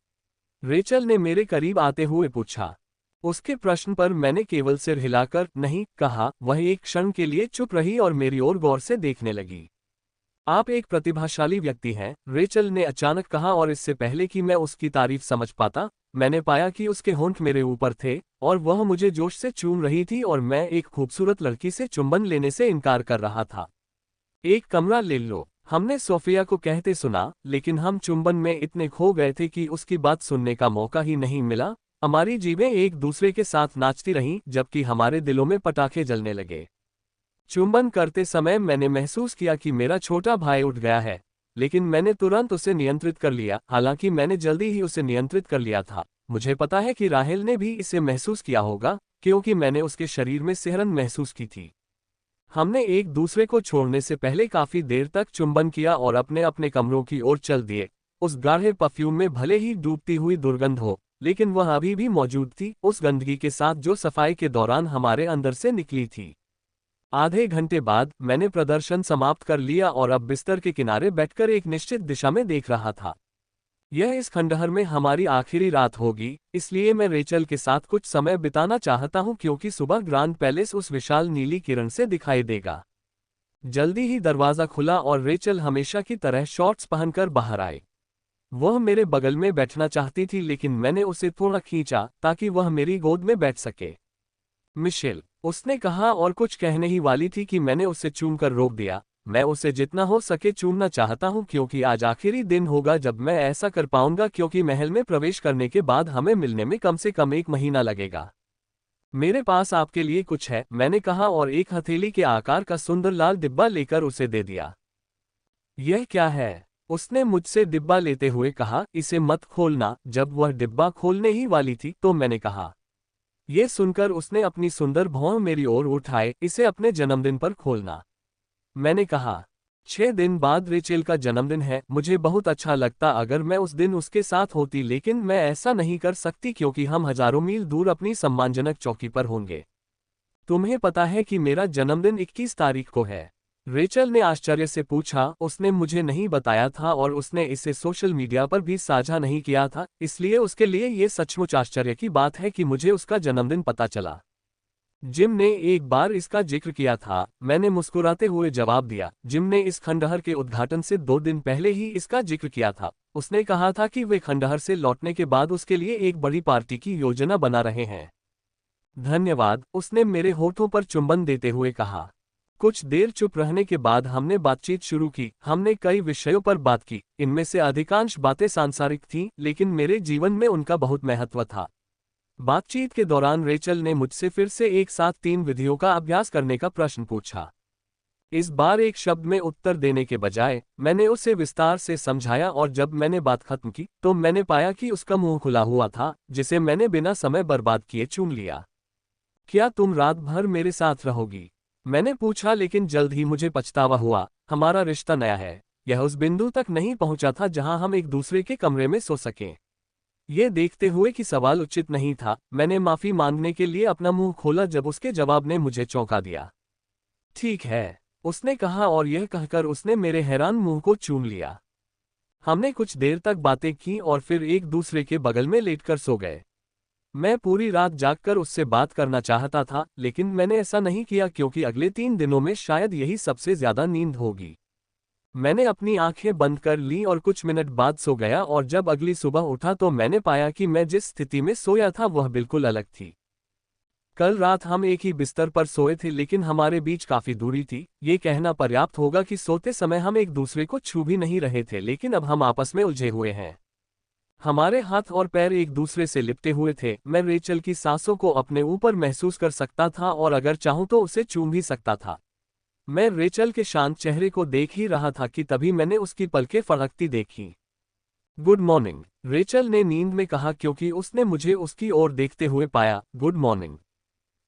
रेचल ने मेरे करीब आते हुए पूछा। उसके प्रश्न पर मैंने केवल सिर हिलाकर नहीं कहा। वह एक क्षण के लिए चुप रही और मेरी ओर गौर से देखने लगी। आप एक प्रतिभाशाली व्यक्ति हैं, रेचल ने अचानक कहा, और इससे पहले कि मैं उसकी तारीफ समझ पाता, मैंने पाया कि उसके होंठ मेरे ऊपर थे और वह मुझे जोश से चूम रही थी और मैं एक खूबसूरत लड़की से चुंबन लेने से इनकार कर रहा था। एक कमरा ले लो, हमने सोफिया को कहते सुना, लेकिन हम चुंबन में इतने खो गए थे कि उसकी बात सुनने का मौका ही नहीं मिला। हमारी जीभें एक दूसरे के साथ नाचती रहीं जबकि हमारे दिलों में पटाखे जलने लगे। चुंबन करते समय मैंने महसूस किया कि मेरा छोटा भाई उठ गया है, लेकिन मैंने तुरंत उसे नियंत्रित कर लिया। हालांकि मैंने जल्दी ही उसे नियंत्रित कर लिया था। मुझे पता है कि राहेल ने भी इसे महसूस किया होगा, क्योंकि मैंने उसके शरीर में सिहरन महसूस की थी। हमने एक दूसरे को छोड़ने से पहले काफी देर तक चुंबन किया और अपने अपने कमरों की ओर चल दिए। उस गाढ़े परफ्यूम में भले ही डूबती हुई दुर्गंध हो, लेकिन वह अभी भी मौजूद थी, उस गंदगी के साथ जो सफाई के दौरान हमारे अंदर से निकली थी। आधे घंटे बाद मैंने प्रदर्शन समाप्त कर लिया और अब बिस्तर के किनारे बैठकर एक निश्चित दिशा में देख रहा था। यह इस खंडहर में हमारी आखिरी रात होगी, इसलिए मैं रेचल के साथ कुछ समय बिताना चाहता हूं, क्योंकि सुबह ग्रांड पैलेस उस विशाल नीली किरण से दिखाई देगा। जल्दी ही दरवाजा खुला और रेचल हमेशा की तरह शॉर्ट्स पहनकर बाहर आई। वह मेरे बगल में बैठना चाहती थी, लेकिन मैंने उसे थोड़ा खींचा ताकि वह मेरी गोद में बैठ सके। मिशेल, उसने कहा, और कुछ कहने ही वाली थी कि मैंने उसे चूमकर रोक दिया। मैं उसे जितना हो सके चूमना चाहता हूं, क्योंकि आज आखिरी दिन होगा जब मैं ऐसा कर पाऊंगा, क्योंकि महल में प्रवेश करने के बाद हमें मिलने में कम से कम 1 महीना लगेगा। मेरे पास आपके लिए कुछ है, मैंने कहा, और एक हथेली के आकार का सुंदर लाल डिब्बा लेकर उसे दे दिया। यह क्या है? उसने मुझसे डिब्बा लेते हुए कहा। इसे मत खोलना। जब वह डिब्बा खोलने ही वाली थी तो मैंने कहा। ये सुनकर उसने अपनी सुंदर भौं मेरी ओर उठाए। इसे अपने जन्मदिन पर खोलना। मैंने कहा, 6 दिन बाद रेचेल का जन्मदिन है। मुझे बहुत अच्छा लगता अगर मैं उस दिन उसके साथ होती, लेकिन मैं ऐसा नहीं कर सकती क्योंकि हम हजारों मील दूर अपनी सम्मानजनक चौकी पर होंगे। तुम्हें पता है कि मेरा जन्मदिन 21 तारीख को है? रेचल ने आश्चर्य से पूछा। उसने मुझे नहीं बताया था और उसने इसे सोशल मीडिया पर भी साझा नहीं किया था, इसलिए उसके लिए ये सचमुच आश्चर्य की बात है कि मुझे उसका जन्मदिन पता चला। जिम ने एक बार इसका जिक्र किया था, मैंने मुस्कुराते हुए जवाब दिया। जिम ने इस खंडहर के उद्घाटन से 2 दिन पहले ही इसका जिक्र किया था। उसने कहा था कि वे खंडहर से लौटने के बाद उसके लिए एक बड़ी पार्टी की योजना बना रहे हैं। धन्यवाद, उसने मेरे होठों पर चुंबन देते हुए कहा। कुछ देर चुप रहने के बाद हमने बातचीत शुरू की। हमने कई विषयों पर बात की। इनमें से अधिकांश बातें सांसारिक थीं, लेकिन मेरे जीवन में उनका बहुत महत्व था। बातचीत के दौरान रेचल ने मुझसे फिर से एक साथ 3 विधियों का अभ्यास करने का प्रश्न पूछा। इस बार एक शब्द में उत्तर देने के बजाय मैंने उसे विस्तार से समझाया, और जब मैंने बात खत्म की तो मैंने पाया कि उसका मुंह खुला हुआ था, जिसे मैंने बिना समय बर्बाद किए चूम लिया। क्या तुम रात भर मेरे साथ रहोगी? मैंने पूछा, लेकिन जल्द ही मुझे पछतावा हुआ। हमारा रिश्ता नया है, यह उस बिंदु तक नहीं पहुंचा था जहां हम एक दूसरे के कमरे में सो सकें। ये देखते हुए कि सवाल उचित नहीं था, मैंने माफी मांगने के लिए अपना मुंह खोला जब उसके जवाब ने मुझे चौंका दिया। ठीक है, उसने कहा और यह कहकर उसने मेरे हैरान मुंह को चूम लिया। हमने कुछ देर तक बातें की और फिर एक दूसरे के बगल में लेटकर सो गए। मैं पूरी रात जागकर उससे बात करना चाहता था, लेकिन मैंने ऐसा नहीं किया क्योंकि अगले 3 दिनों में शायद यही सबसे ज्यादा नींद होगी। मैंने अपनी आंखें बंद कर लीं और कुछ मिनट बाद सो गया और जब अगली सुबह उठा तो मैंने पाया कि मैं जिस स्थिति में सोया था वह बिल्कुल अलग थी। कल रात हम एक ही बिस्तर पर सोए थे लेकिन हमारे बीच काफी दूरी थी। ये कहना पर्याप्त होगा कि सोते समय हम एक दूसरे को छू भी नहीं रहे थे, लेकिन अब हम आपस में उलझे हुए हैं। हमारे हाथ और पैर एक दूसरे से लिपटे हुए थे। मैं रेचल की सांसों को अपने ऊपर महसूस कर सकता था और अगर चाहूं तो उसे चूम भी सकता था। मैं रेचल के शांत चेहरे को देख ही रहा था कि तभी मैंने उसकी पलकें फड़कती देखी। गुड मॉर्निंग, रेचल ने नींद में कहा क्योंकि उसने मुझे उसकी ओर देखते हुए पाया। गुड मॉर्निंग,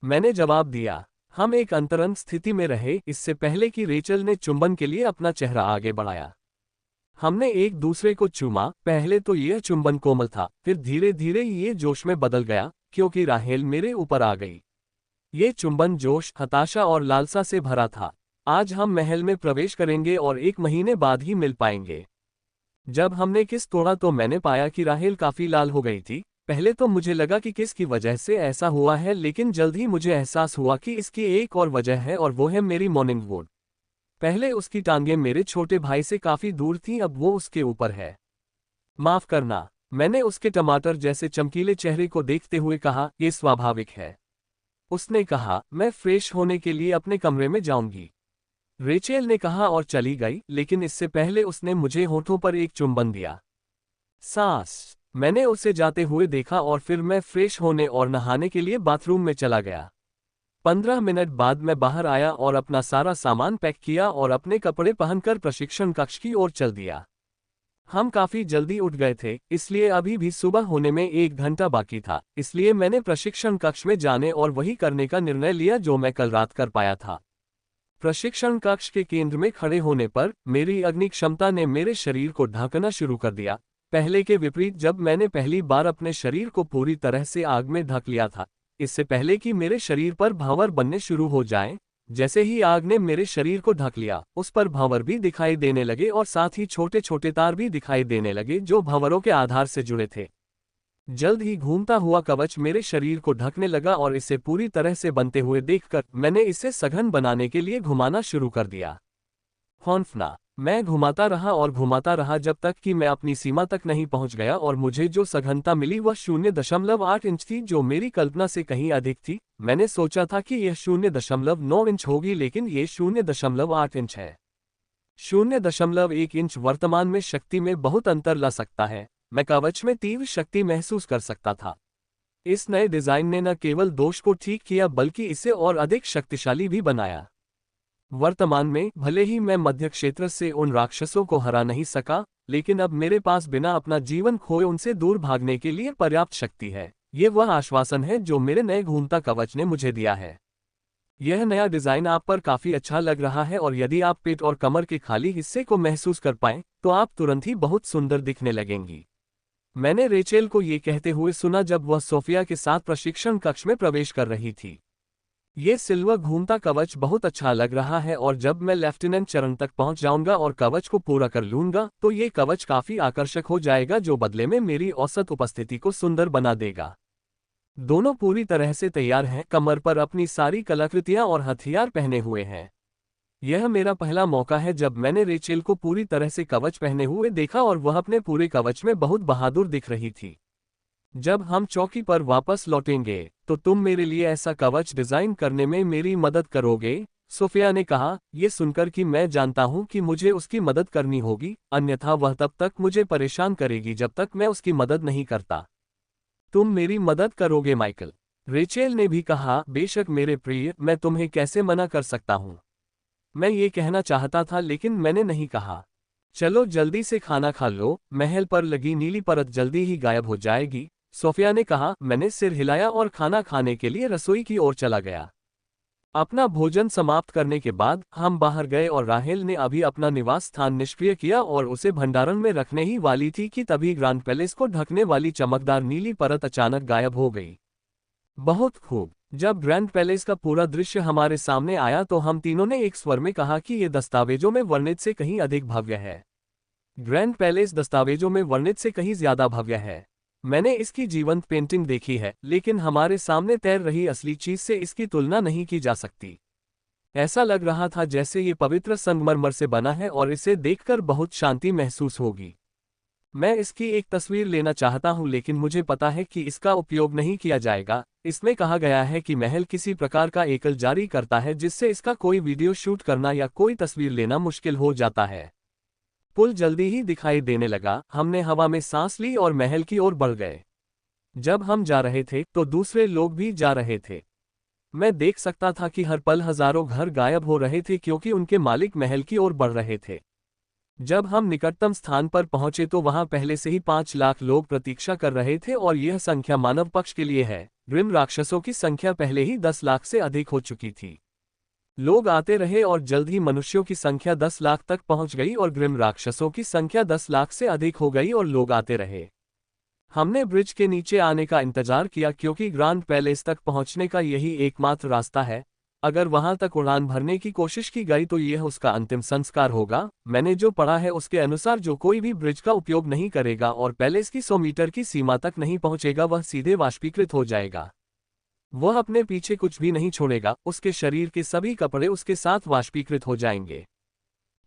मैंने जवाब दिया। हम एक अंतरंग स्थिति में रहे इससे पहले कि रेचल ने चुंबन के लिए अपना चेहरा आगे बढ़ाया। हमने एक दूसरे को चूमा। पहले तो यह चुंबन कोमल था, फिर धीरे धीरे ये जोश में बदल गया क्योंकि राहेल मेरे ऊपर आ गई। ये चुंबन जोश, हताशा और लालसा से भरा था। आज हम महल में प्रवेश करेंगे और 1 महीने बाद ही मिल पाएंगे। जब हमने किस तोड़ा तो मैंने पाया कि राहेल काफी लाल हो गई थी। पहले तो मुझे लगा कि किस की वजह से ऐसा हुआ है, लेकिन जल्द ही मुझे एहसास हुआ कि इसकी एक और वजह है और वो है मेरी मॉर्निंग वॉक। पहले उसकी टांगें मेरे छोटे भाई से काफी दूर थीं, अब वो उसके ऊपर है। माफ करना, मैंने उसके टमाटर जैसे चमकीले चेहरे को देखते हुए कहा, ये स्वाभाविक है। उसने कहा, मैं फ्रेश होने के लिए अपने कमरे में जाऊंगी। रेचेल ने कहा और चली गई, लेकिन इससे पहले उसने मुझे होठों पर एक चुंबन दिया। सांस, मैंने उसे जाते हुए देखा और फिर मैं फ्रेश होने और नहाने के लिए बाथरूम में चला गया। 15 मिनट बाद मैं बाहर आया और अपना सारा सामान पैक किया और अपने कपड़े पहनकर प्रशिक्षण कक्ष की ओर चल दिया। हम काफी जल्दी उठ गए थे, इसलिए अभी भी सुबह होने में 1 घंटा बाकी था। इसलिए मैंने प्रशिक्षण कक्ष में जाने और वही करने का निर्णय लिया जो मैं कल रात कर पाया था। प्रशिक्षण कक्ष के केंद्र में खड़े होने पर मेरी अग्नि क्षमता ने मेरे शरीर को ढकना शुरू कर दिया। पहले के विपरीत, जब मैंने पहली बार अपने शरीर को पूरी तरह से आग में ढक लिया था, इससे पहले कि मेरे शरीर पर भंवर बनने शुरू हो जाएं, जैसे ही आग ने मेरे शरीर को ढक लिया, उस पर भंवर भी दिखाई देने लगे और साथ ही छोटे छोटे तार भी दिखाई देने लगे जो भंवरों के आधार से जुड़े थे। जल्द ही घूमता हुआ कवच मेरे शरीर को ढकने लगा और इसे पूरी तरह से बनते हुए देखकर मैंने इसे सघन बनाने के लिए घुमाना शुरू कर दिया। हौंफना, मैं घुमाता रहा और घुमाता रहा जब तक कि मैं अपनी सीमा तक नहीं पहुंच गया और मुझे जो सघनता मिली वह 0.8 इंच थी, जो मेरी कल्पना से कहीं अधिक थी। मैंने सोचा था कि यह 0.9 इंच होगी, लेकिन ये 0.8 इंच है। 0.1 इंच वर्तमान में शक्ति में बहुत अंतर ला सकता है। मैं कवच में तीव्र शक्ति महसूस कर सकता था। इस नए डिजाइन ने न केवल दोष को ठीक किया बल्कि इसे और अधिक शक्तिशाली भी बनाया। वर्तमान में भले ही मैं मध्य क्षेत्र से उन राक्षसों को हरा नहीं सका, लेकिन अब मेरे पास बिना अपना जीवन खोए उनसे दूर भागने के लिए पर्याप्त शक्ति है। ये वह आश्वासन है जो मेरे नए घूमता कवच ने मुझे दिया है। यह नया डिजाइन आप पर काफी अच्छा लग रहा है और यदि आप पेट और कमर के खाली हिस्से को महसूस कर पाएं, तो आप तुरंत ही बहुत सुंदर दिखने लगेंगी। मैंने रेचेल को ये कहते हुए सुना जब वह सोफिया के साथ प्रशिक्षण कक्ष में प्रवेश कर रही थी। ये सिल्वर घूमता कवच बहुत अच्छा लग रहा है और जब मैं लेफ्टिनेंट चरण तक पहुंच जाऊंगा और कवच को पूरा कर लूंगा तो ये कवच काफी आकर्षक हो जाएगा, जो बदले में मेरी औसत उपस्थिति को सुंदर बना देगा। दोनों पूरी तरह से तैयार हैं, कमर पर अपनी सारी कलाकृतियां और हथियार पहने हुए हैं। यह मेरा पहला मौका है जब मैंने रेचेल को पूरी तरह से कवच पहने हुए देखा और वह अपने पूरे कवच में बहुत बहादुर दिख रही थी। जब हम चौकी पर वापस लौटेंगे तो तुम मेरे लिए ऐसा कवच डिजाइन करने में मेरी मदद करोगे, सोफिया ने कहा। यह सुनकर कि मैं जानता हूं कि मुझे उसकी मदद करनी होगी, अन्यथा वह तब तक मुझे परेशान करेगी जब तक मैं उसकी मदद नहीं करता। तुम मेरी मदद करोगे माइकल, रेचेल ने भी कहा। बेशक मेरे प्रिय, मैं तुम्हें कैसे मना कर सकता हूं। मैं ये कहना चाहता था लेकिन मैंने नहीं कहा। चलो जल्दी से खाना खा लो, महल पर लगी नीली परत जल्दी ही गायब हो जाएगी, सोफिया ने कहा। मैंने सिर हिलाया और खाना खाने के लिए रसोई की ओर चला गया। अपना भोजन समाप्त करने के बाद हम बाहर गए और राहेल ने अभी अपना निवास स्थान निष्क्रिय किया और उसे भंडारण में रखने ही वाली थी कि तभी ग्रांड पैलेस को ढकने वाली चमकदार नीली परत अचानक गायब हो गई। बहुत खूब। जब ग्रैंड पैलेस का पूरा दृश्य हमारे सामने आया तो हम तीनों ने एक स्वर में कहा कि ये दस्तावेजों में वर्णित से कहीं अधिक भव्य है। ग्रैंड पैलेस दस्तावेजों में वर्णित से कहीं ज्यादा भव्य है। मैंने इसकी जीवंत पेंटिंग देखी है, लेकिन हमारे सामने तैर रही असली चीज से इसकी तुलना नहीं की जा सकती। ऐसा लग रहा था जैसे ये पवित्र संगमरमर से बना है और इसे देखकर बहुत शांति महसूस होगी। मैं इसकी एक तस्वीर लेना चाहता हूं, लेकिन मुझे पता है कि इसका उपयोग नहीं किया जाएगा। इसमें कहा गया है कि महल किसी प्रकार का एकल जारी करता है जिससे इसका कोई वीडियो शूट करना या कोई तस्वीर लेना मुश्किल हो जाता है। पुल जल्दी ही दिखाई देने लगा। हमने हवा में सांस ली और महल की ओर बढ़ गए। जब हम जा रहे थे तो दूसरे लोग भी जा रहे थे। मैं देख सकता था कि हर पल हजारों घर गायब हो रहे थे क्योंकि उनके मालिक महल की ओर बढ़ रहे थे। जब हम निकटतम स्थान पर पहुंचे तो वहां पहले से ही 5 लाख लोग प्रतीक्षा कर रहे थे और यह संख्या मानव पक्ष के लिए है। ग्रिम राक्षसों की संख्या पहले ही 10 लाख से अधिक हो चुकी थी। लोग आते रहे और जल्द ही मनुष्यों की संख्या 10 लाख तक पहुंच गई और ग्रिम राक्षसों की संख्या 10 लाख से अधिक हो गई और लोग आते रहे। हमने ब्रिज के नीचे आने का इंतजार किया क्योंकि ग्रांड पैलेस तक पहुंचने का यही एकमात्र रास्ता है। अगर वहां तक उड़ान भरने की कोशिश की गई तो यह उसका अंतिम संस्कार होगा। मैंने जो पढ़ा है उसके अनुसार जो कोई भी ब्रिज का उपयोग नहीं करेगा और पैलेस की 100 मीटर की सीमा तक नहीं पहुंचेगा वह सीधे वाष्पीकृत हो जाएगा। वह अपने पीछे कुछ भी नहीं छोड़ेगा, उसके शरीर के सभी कपड़े उसके साथ वाष्पीकृत हो जाएंगे।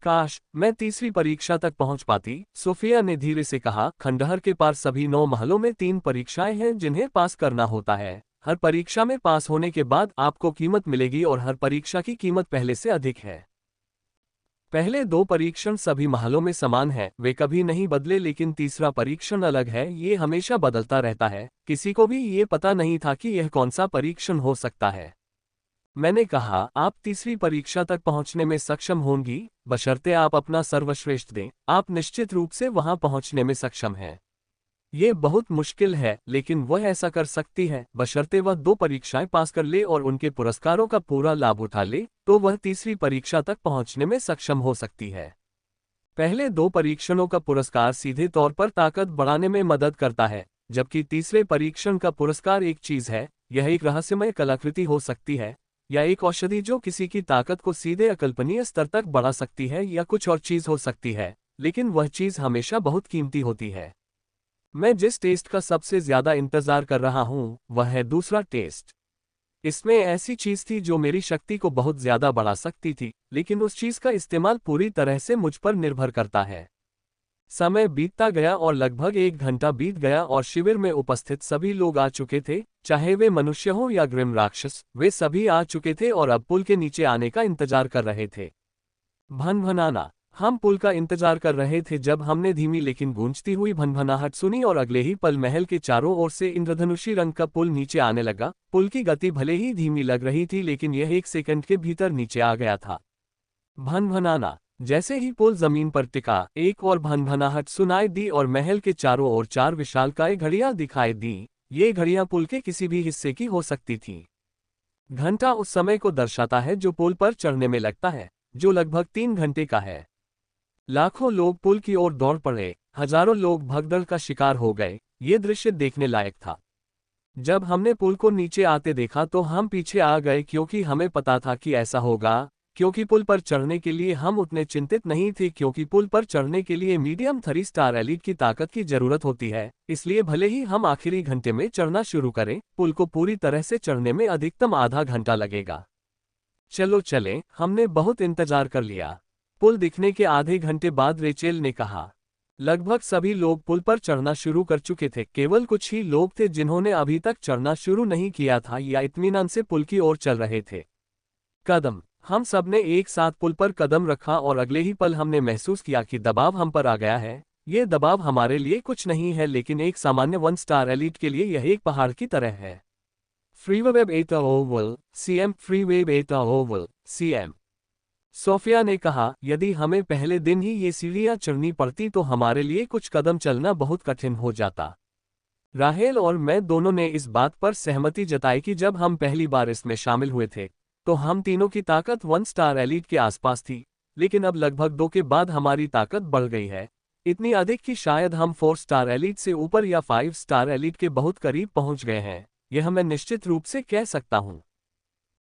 काश मैं तीसरी परीक्षा तक पहुंच पाती, सोफिया ने धीरे से कहा। खंडहर के पार सभी 9 महलों में 3 परीक्षाएं हैं जिन्हें पास करना होता है। हर परीक्षा में पास होने के बाद आपको कीमत मिलेगी और हर परीक्षा की कीमत पहले से अधिक है। पहले 2 परीक्षण सभी महलों में समान हैं, वे कभी नहीं बदले, लेकिन तीसरा परीक्षण अलग है, ये हमेशा बदलता रहता है। किसी को भी ये पता नहीं था कि यह कौन सा परीक्षण हो सकता है। मैंने कहा, आप तीसरी परीक्षा तक पहुंचने में सक्षम होंगी, बशर्ते आप अपना सर्वश्रेष्ठ दें। आप निश्चित रूप से वहां पहुंचने में सक्षम हैं। ये बहुत मुश्किल है, लेकिन वह ऐसा कर सकती है, बशर्ते वह 2 परीक्षाएं पास कर ले और उनके पुरस्कारों का पूरा लाभ उठा ले, तो वह तीसरी परीक्षा तक पहुंचने में सक्षम हो सकती है। पहले 2 परीक्षणों का पुरस्कार सीधे तौर पर ताकत बढ़ाने में मदद करता है, जबकि तीसरे परीक्षण का पुरस्कार एक चीज है। यह एक रहस्यमय कलाकृति हो सकती है, या एक औषधि जो किसी की ताकत को सीधे अकल्पनीय स्तर तक बढ़ा सकती है, या कुछ और चीज हो सकती है, लेकिन वह चीज हमेशा बहुत कीमती होती है। मैं जिस टेस्ट का सबसे ज्यादा इंतजार कर रहा हूं वह है दूसरा टेस्ट। इसमें ऐसी चीज थी जो मेरी शक्ति को बहुत ज्यादा बढ़ा सकती थी, लेकिन उस चीज का इस्तेमाल पूरी तरह से मुझ पर निर्भर करता है। समय बीतता गया और लगभग 1 घंटा बीत गया और शिविर में उपस्थित सभी लोग आ चुके थे, चाहे वे मनुष्य हों या ग्रिम राक्षस, वे सभी आ चुके थे और अब पुल के नीचे आने का इंतजार कर रहे थे। भनभनाना। हम पुल का इंतजार कर रहे थे जब हमने धीमी लेकिन गूंजती हुई भनभनाहट सुनी और अगले ही पल महल के चारों ओर से इंद्रधनुषी रंग का पुल नीचे आने लगा। पुल की गति भले ही धीमी लग रही थी, लेकिन यह 1 सेकंड के भीतर नीचे आ गया था। भनभनाना। जैसे ही पुल जमीन पर टिका, एक और भनभनाहट सुनाई दी और महल के चारों ओर 4 विशालकाय घड़ियां दिखाई दी। ये घड़ियां पुल के किसी भी हिस्से की हो सकती थीं। घंटा उस समय को दर्शाता है जो पुल पर चढ़ने में लगता है, जो लगभग 3 घंटे का है। लाखों लोग पुल की ओर दौड़ पड़े, हजारों लोग भगदड़ का शिकार हो गए। ये दृश्य देखने लायक था। जब हमने पुल को नीचे आते देखा तो हम पीछे आ गए क्योंकि हमें पता था कि ऐसा होगा, क्योंकि पुल पर चढ़ने के लिए हम उतने चिंतित नहीं थे, क्योंकि पुल पर चढ़ने के लिए मीडियम 3 स्टार एलीट की ताकत की जरूरत होती है। इसलिए भले ही हम आखिरी घंटे में चढ़ना शुरू करें, पुल को पूरी तरह से चढ़ने में अधिकतम आधा घंटा लगेगा। चलो चलें, हमने बहुत इंतजार कर लिया। पुल दिखने के आधे घंटे बाद रेचेल ने कहा। लगभग सभी लोग पुल पर चढ़ना शुरू कर चुके थे, केवल कुछ ही लोग थे जिन्होंने अभी तक चढ़ना शुरू नहीं किया था या इत्मीनान से पुल की ओर चल रहे थे। कदम। हम सब ने एक साथ पुल पर कदम रखा और अगले ही पल हमने महसूस किया कि दबाव हम पर आ गया है। ये दबाव हमारे लिए कुछ नहीं है, लेकिन एक सामान्य 1 स्टार एलीट के लिए यह एक पहाड़ की तरह है। फ्रीवेब एटा ओवल सीएम, फ्रीवेब एटा ओवल सीएम। सोफिया ने कहा, यदि हमें पहले दिन ही ये सीढ़ियां चढ़नी पड़ती तो हमारे लिए कुछ कदम चलना बहुत कठिन हो जाता। राहेल और मैं दोनों ने इस बात पर सहमति जताई कि जब हम पहली बार इसमें शामिल हुए थे, तो हम तीनों की ताकत 1 स्टार एलीट के आसपास थी, लेकिन अब लगभग 2 के बाद हमारी ताकत बढ़ गई है, इतनी अधिक कि शायद हम 4 स्टार एलीट से ऊपर या 5 स्टार एलीट के बहुत करीब पहुंच गए हैं, यह मैं निश्चित रूप से कह सकता हूं।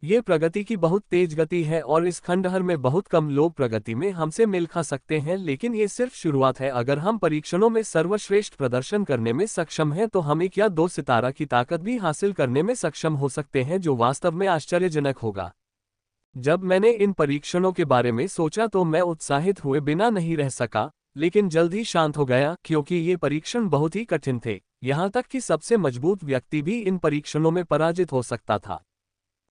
ये प्रगति की बहुत तेज गति है और इस खंडहर में बहुत कम लोग प्रगति में हमसे मेल खा सकते हैं, लेकिन ये सिर्फ शुरुआत है। अगर हम परीक्षणों में सर्वश्रेष्ठ प्रदर्शन करने में सक्षम हैं तो हम 1 या 2 सितारा की ताकत भी हासिल करने में सक्षम हो सकते हैं, जो वास्तव में आश्चर्यजनक होगा। जब मैंने इन परीक्षणों के बारे में सोचा तो मैं उत्साहित हुए बिना नहीं रह सका, लेकिन जल्द ही शांत हो गया क्योंकि ये परीक्षण बहुत ही कठिन थे, यहाँ तक कि सबसे मजबूत व्यक्ति भी इन परीक्षणों में पराजित हो सकता था।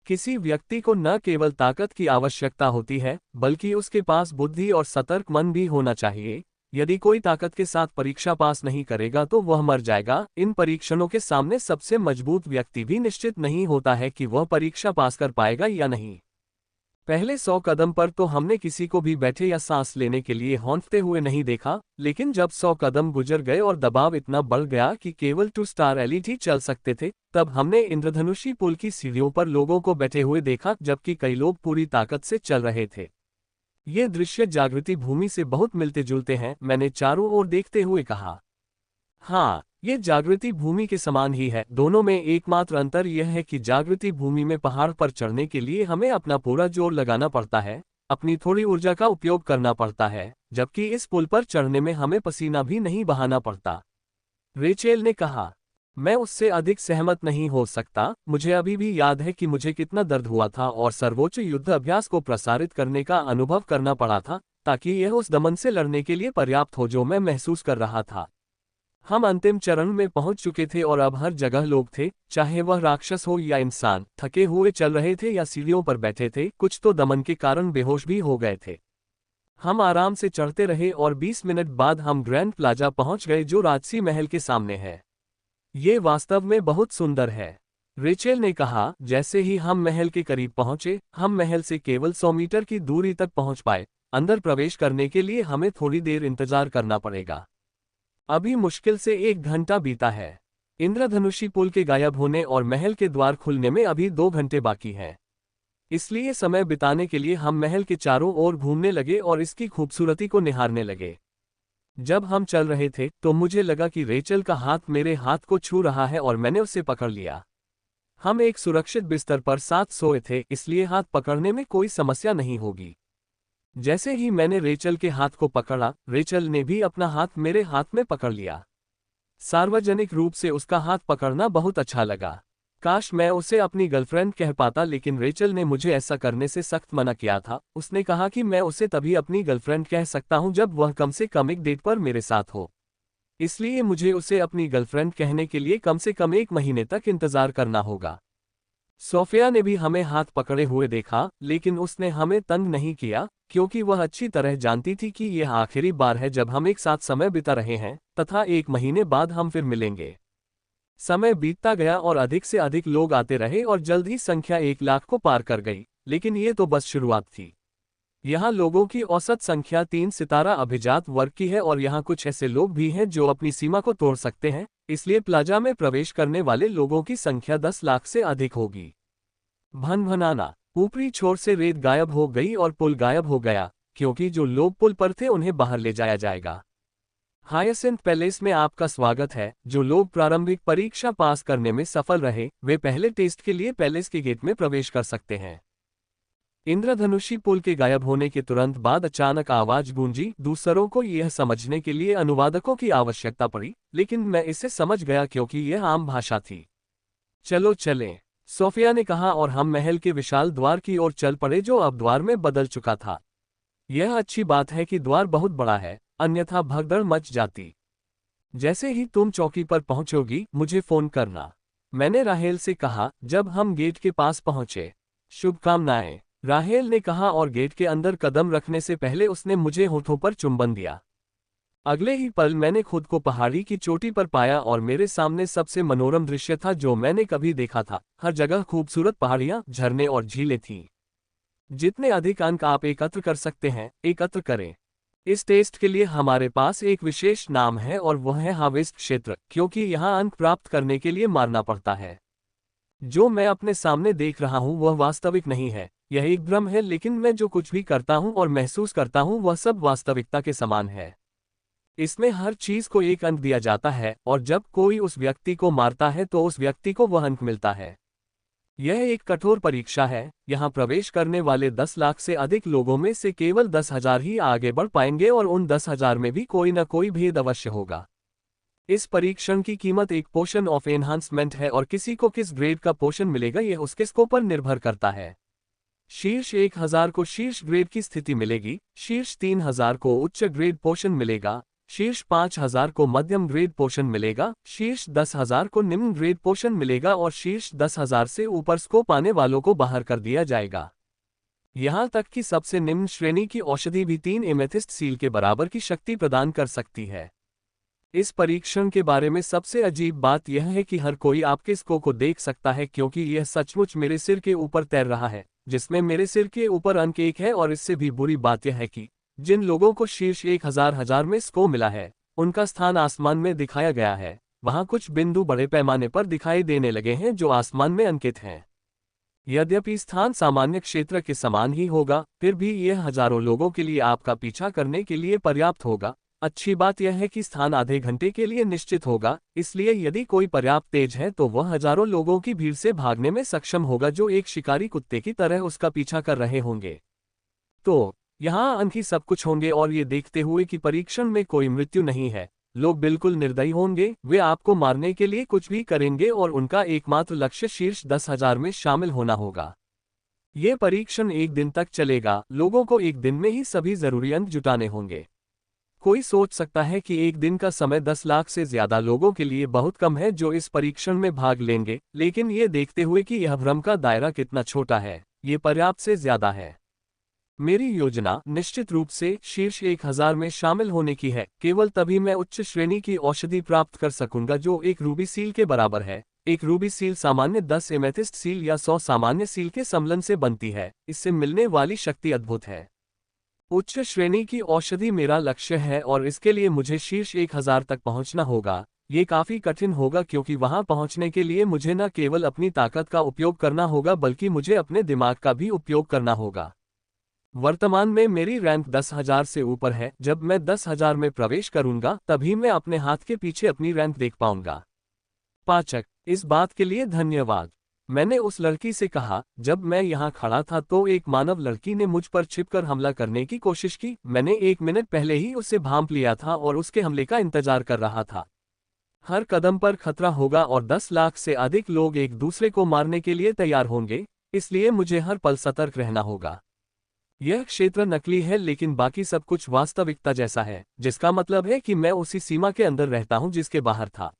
किसी व्यक्ति को न केवल ताकत की आवश्यकता होती है, बल्कि उसके पास बुद्धि और सतर्क मन भी होना चाहिए। यदि कोई ताकत के साथ परीक्षा पास नहीं करेगा तो वह मर जाएगा। इन परीक्षणों के सामने सबसे मजबूत व्यक्ति भी निश्चित नहीं होता है कि वह परीक्षा पास कर पाएगा या नहीं। पहले 100 कदम पर तो हमने किसी को भी बैठे या सांस लेने के लिए हौंफते हुए नहीं देखा, लेकिन जब 100 कदम गुजर गए और दबाव इतना बढ़ गया कि केवल 2 स्टार एलीट ही चल सकते थे, तब हमने इंद्रधनुषी पुल की सीढ़ियों पर लोगों को बैठे हुए देखा, जबकि कई लोग पूरी ताकत से चल रहे थे। ये दृश्य जागृति भूमि से बहुत मिलते जुलते हैं, मैंने चारों ओर देखते हुए कहा। हाँ, ये जागृति भूमि के समान ही है। दोनों में एकमात्र अंतर यह है कि जागृति भूमि में पहाड़ पर चढ़ने के लिए हमें अपना पूरा जोर लगाना पड़ता है, अपनी थोड़ी ऊर्जा का उपयोग करना पड़ता है, जबकि इस पुल पर चढ़ने में हमें पसीना भी नहीं बहाना पड़ता। रेचेल ने कहा। मैं उससे अधिक सहमत नहीं हो सकता। मुझे अभी भी याद है कि मुझे कितना दर्द हुआ था और सर्वोच्च युद्ध अभ्यास को प्रसारित करने का अनुभव करना पड़ा था, ताकि यह उस दमन से लड़ने के लिए पर्याप्त हो जो मैं महसूस कर रहा था। हम अंतिम चरण में पहुंच चुके थे और अब हर जगह लोग थे, चाहे वह राक्षस हो या इंसान, थके हुए चल रहे थे या सीढ़ियों पर बैठे थे, कुछ तो दमन के कारण बेहोश भी हो गए थे। हम आराम से चढ़ते रहे और 20 मिनट बाद हम ग्रैंड प्लाजा पहुंच गए, जो राजसी महल के सामने है। ये वास्तव में बहुत सुंदर है, रेचेल ने कहा। जैसे ही हम महल के करीब पहुंचे, हम महल से केवल 100 मीटर की दूरी तक पहुंच पाए। अंदर प्रवेश करने के लिए हमें थोड़ी देर इंतजार करना पड़ेगा। अभी मुश्किल से 1 घंटा बीता है। इंद्रधनुषी पुल के गायब होने और महल के द्वार खुलने में अभी 2 घंटे बाकी हैं। इसलिए समय बिताने के लिए हम महल के चारों ओर घूमने लगे और इसकी खूबसूरती को निहारने लगे। जब हम चल रहे थे तो मुझे लगा कि रेचल का हाथ मेरे हाथ को छू रहा है और मैंने उसे पकड़ लिया। हम एक सुरक्षित बिस्तर पर साथ सोए थे, इसलिए हाथ पकड़ने में कोई समस्या नहीं होगी। जैसे ही मैंने रेचल के हाथ को पकड़ा, रेचल ने भी अपना हाथ मेरे हाथ में पकड़ लिया। सार्वजनिक रूप से उसका हाथ पकड़ना बहुत अच्छा लगा। काश मैं उसे अपनी गर्लफ्रेंड कह पाता, लेकिन रेचल ने मुझे ऐसा करने से सख्त मना किया था। उसने कहा कि मैं उसे तभी अपनी गर्लफ्रेंड कह सकता हूं जब वह कम से कम एक डेट पर मेरे साथ हो। इसलिए मुझे उसे अपनी गर्लफ्रेंड कहने के लिए कम से कम 1 महीने तक इंतजार करना होगा। सोफिया ने भी हमें हाथ पकड़े हुए देखा, लेकिन उसने हमें तंग नहीं किया, क्योंकि वह अच्छी तरह जानती थी कि यह आखिरी बार है जब हम एक साथ समय बिता रहे हैं, तथा 1 महीने बाद हम फिर मिलेंगे। समय बीतता गया और अधिक से अधिक लोग आते रहे और जल्द ही संख्या 1 लाख को पार कर गई, लेकिन ये तो बस शुरुआत थी। यहाँ लोगों की औसत संख्या 3 सितारा अभिजात वर्ग की है और यहाँ कुछ ऐसे लोग भी हैं जो अपनी सीमा को तोड़ सकते हैं, इसलिए प्लाजा में प्रवेश करने वाले लोगों की संख्या 10 लाख से अधिक होगी। भनभनाना। ऊपरी छोर से रेत गायब हो गई और पुल गायब हो गया, क्योंकि जो लोग पुल पर थे उन्हें बाहर ले जाया जाएगा। हायसेंथ पैलेस में आपका स्वागत है। जो लोग प्रारंभिक परीक्षा पास करने में सफल रहे, वे पहले टेस्ट के लिए पैलेस के गेट में प्रवेश कर सकते हैं। इंद्रधनुषी पुल के गायब होने के तुरंत बाद अचानक आवाज गूंजी। दूसरों को यह समझने के लिए अनुवादकों की आवश्यकता पड़ी, लेकिन मैं इसे समझ गया क्योंकि यह आम भाषा थी। चलो चलें, सोफिया ने कहा और हम महल के विशाल द्वार की ओर चल पड़े, जो अब द्वार में बदल चुका था। यह अच्छी बात है कि द्वार बहुत बड़ा है, अन्यथा भगदड़ मच जाती। जैसे ही तुम चौकी पर पहुंचोगी, मुझे फोन करना, मैंने राहेल से कहा जब हम गेट के पास पहुंचे। शुभकामनाएं, राहेल ने कहा और गेट के अंदर कदम रखने से पहले उसने मुझे होठों पर चुंबन दिया। अगले ही पल मैंने खुद को पहाड़ी की चोटी पर पाया और मेरे सामने सबसे मनोरम दृश्य था जो मैंने कभी देखा था। हर जगह खूबसूरत पहाड़ियां, झरने और झीलें थीं। जितने अधिक अंक आप एकत्र कर सकते हैं, एकत्र करें। इस टेस्ट के लिए हमारे पास एक विशेष नाम है और वह है हार्वेस्ट क्षेत्र, क्योंकि यहाँ अंक प्राप्त करने के लिए मारना पड़ता है। जो मैं अपने सामने देख रहा हूँ वह वास्तविक नहीं है, यह एक भ्रम है, लेकिन मैं जो कुछ भी करता हूँ और महसूस करता हूँ वह सब वास्तविकता के समान है। इसमें हर चीज को एक अंक दिया जाता है और जब कोई उस व्यक्ति को मारता है तो उस व्यक्ति को वह अंक मिलता है। यह एक कठोर परीक्षा है। यहाँ प्रवेश करने वाले 10 लाख से अधिक लोगों में से केवल 10,000 ही आगे बढ़ पाएंगे और उन 10,000 में भी कोई न कोई भेद अवश्य होगा। इस परीक्षण की कीमत एक पोशन ऑफ एनहांसमेंट है और किसी को किस ग्रेड का पोशन मिलेगा यह उसके स्कोर पर निर्भर करता है। शीर्ष 1000 को शीर्ष ग्रेड की स्थिति मिलेगी, शीर्ष 3000 को उच्च ग्रेड पोषण मिलेगा, शीर्ष 5000 को मध्यम ग्रेड पोषण मिलेगा, शीर्ष 10,000 को निम्न ग्रेड पोषण मिलेगा और शीर्ष 10,000 से ऊपर स्कोर पाने वालों को बाहर कर दिया जाएगा। यहां तक कि सबसे निम्न श्रेणी की औषधि भी 3 एमेथिस्ट सील के बराबर की शक्ति प्रदान कर सकती है। इस परीक्षण के बारे में सबसे अजीब बात यह है कि हर कोई आपके स्कोर को देख सकता है, क्योंकि यह सचमुच मेरे सिर के ऊपर तैर रहा है, जिसमें मेरे सिर के ऊपर अंक 1 है। और इससे भी बुरी बात यह है कि जिन लोगों को शीर्ष 1000 में स्कोर मिला है, उनका स्थान आसमान में दिखाया गया है। वहां कुछ बिंदु बड़े पैमाने पर दिखाई देने लगे हैं जो आसमान में अंकित हैं। यद्यपि स्थान सामान्य क्षेत्र के समान ही होगा, फिर भी यह हजारों लोगों के लिए आपका पीछा करने के लिए पर्याप्त होगा। अच्छी बात यह है कि स्थान आधे घंटे के लिए निश्चित होगा, इसलिए यदि कोई पर्याप्त तेज है तो वह हजारों लोगों की भीड़ से भागने में सक्षम होगा जो एक शिकारी कुत्ते की तरह उसका पीछा कर रहे होंगे। तो यहाँ अंक ही सब कुछ होंगे और ये देखते हुए कि परीक्षण में कोई मृत्यु नहीं है, लोग बिल्कुल निर्दयी होंगे। वे आपको मारने के लिए कुछ भी करेंगे और उनका एकमात्र लक्ष्य शीर्ष 10,000 में शामिल होना होगा। ये परीक्षण 1 दिन तक चलेगा। लोगों को 1 दिन में ही सभी जरूरी अंक जुटाने होंगे। कोई सोच सकता है कि 1 दिन का समय 10 लाख से ज्यादा लोगों के लिए बहुत कम है जो इस परीक्षण में भाग लेंगे, लेकिन ये देखते हुए कि यह भ्रम का दायरा कितना छोटा है, ये पर्याप्त से ज्यादा है। मेरी योजना निश्चित रूप से शीर्ष 1000 में शामिल होने की है। केवल तभी मैं उच्च श्रेणी की औषधि प्राप्त कर सकूंगा जो एक रूबी सील के बराबर है। एक रूबी सील सामान्य 10 एमेथिस्ट सील या 100 सामान्य सील के सम्मिलन से बनती है। इससे मिलने वाली शक्ति अद्भुत है। उच्च श्रेणी की औषधि मेरा लक्ष्य है और इसके लिए मुझे शीर्ष 1000 तक पहुंचना होगा। ये काफी कठिन होगा क्योंकि वहां पहुंचने के लिए मुझे न केवल अपनी ताकत का उपयोग करना होगा बल्कि मुझे अपने दिमाग का भी उपयोग करना होगा। वर्तमान में मेरी रैंक 10,000 से ऊपर है। जब मैं 10,000 में प्रवेश करूंगा तभी मैं अपने हाथ के पीछे अपनी रैंक देख पाऊंगा। पाचक, इस बात के लिए धन्यवाद। मैंने उस लड़की से कहा, जब मैं यहाँ खड़ा था तो एक मानव लड़की ने मुझ पर छिपकर हमला करने की कोशिश की। मैंने 1 मिनट पहले ही उसे भांप लिया था और उसके हमले का इंतजार कर रहा था। हर कदम पर खतरा होगा और 10 लाख से अधिक लोग एक दूसरे को मारने के लिए तैयार होंगे, इसलिए मुझे हर पल सतर्क रहना होगा। यह क्षेत्र नकली है लेकिन बाकी सब कुछ वास्तविकता जैसा है, जिसका मतलब है कि मैं उसी सीमा के अंदर रहता हूं जिसके बाहर था।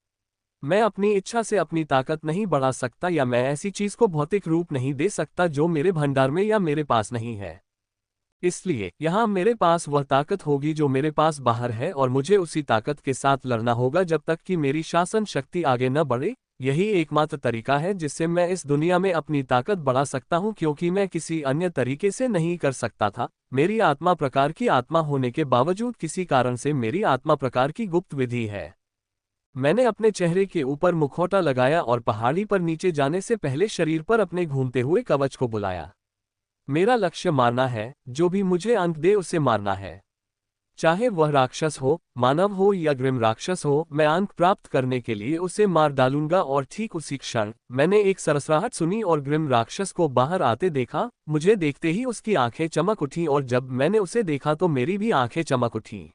मैं अपनी इच्छा से अपनी ताकत नहीं बढ़ा सकता या मैं ऐसी चीज को भौतिक रूप नहीं दे सकता जो मेरे भंडार में या मेरे पास नहीं है। इसलिए यहाँ मेरे पास वह ताकत होगी जो मेरे पास बाहर है और मुझे उसी ताकत के साथ लड़ना होगा जब तक कि मेरी शासन शक्ति आगे न बढ़े। यही एकमात्र तरीका है जिससे मैं इस दुनिया में अपनी ताकत बढ़ा सकता हूं, क्योंकि मैं किसी अन्य तरीके से नहीं कर सकता था। मेरी आत्मा प्रकार की आत्मा होने के बावजूद किसी कारण से मेरी आत्मा प्रकार की गुप्त विधि है। मैंने अपने चेहरे के ऊपर मुखौटा लगाया और पहाड़ी पर नीचे जाने से पहले शरीर पर अपने घूमते हुए कवच को बुलाया। मेरा लक्ष्य मारना है, जो भी मुझे अंक दे उसे मारना है। चाहे वह राक्षस हो, मानव हो या ग्रिम राक्षस हो, मैं अंक प्राप्त करने के लिए उसे मार डालूंगा। और ठीक उसी क्षण मैंने एक सरसराहट सुनी और ग्रिम राक्षस को बाहर आते देखा। मुझे देखते ही उसकी आंखें चमक उठीं और जब मैंने उसे देखा तो मेरी भी आंखें चमक उठीं।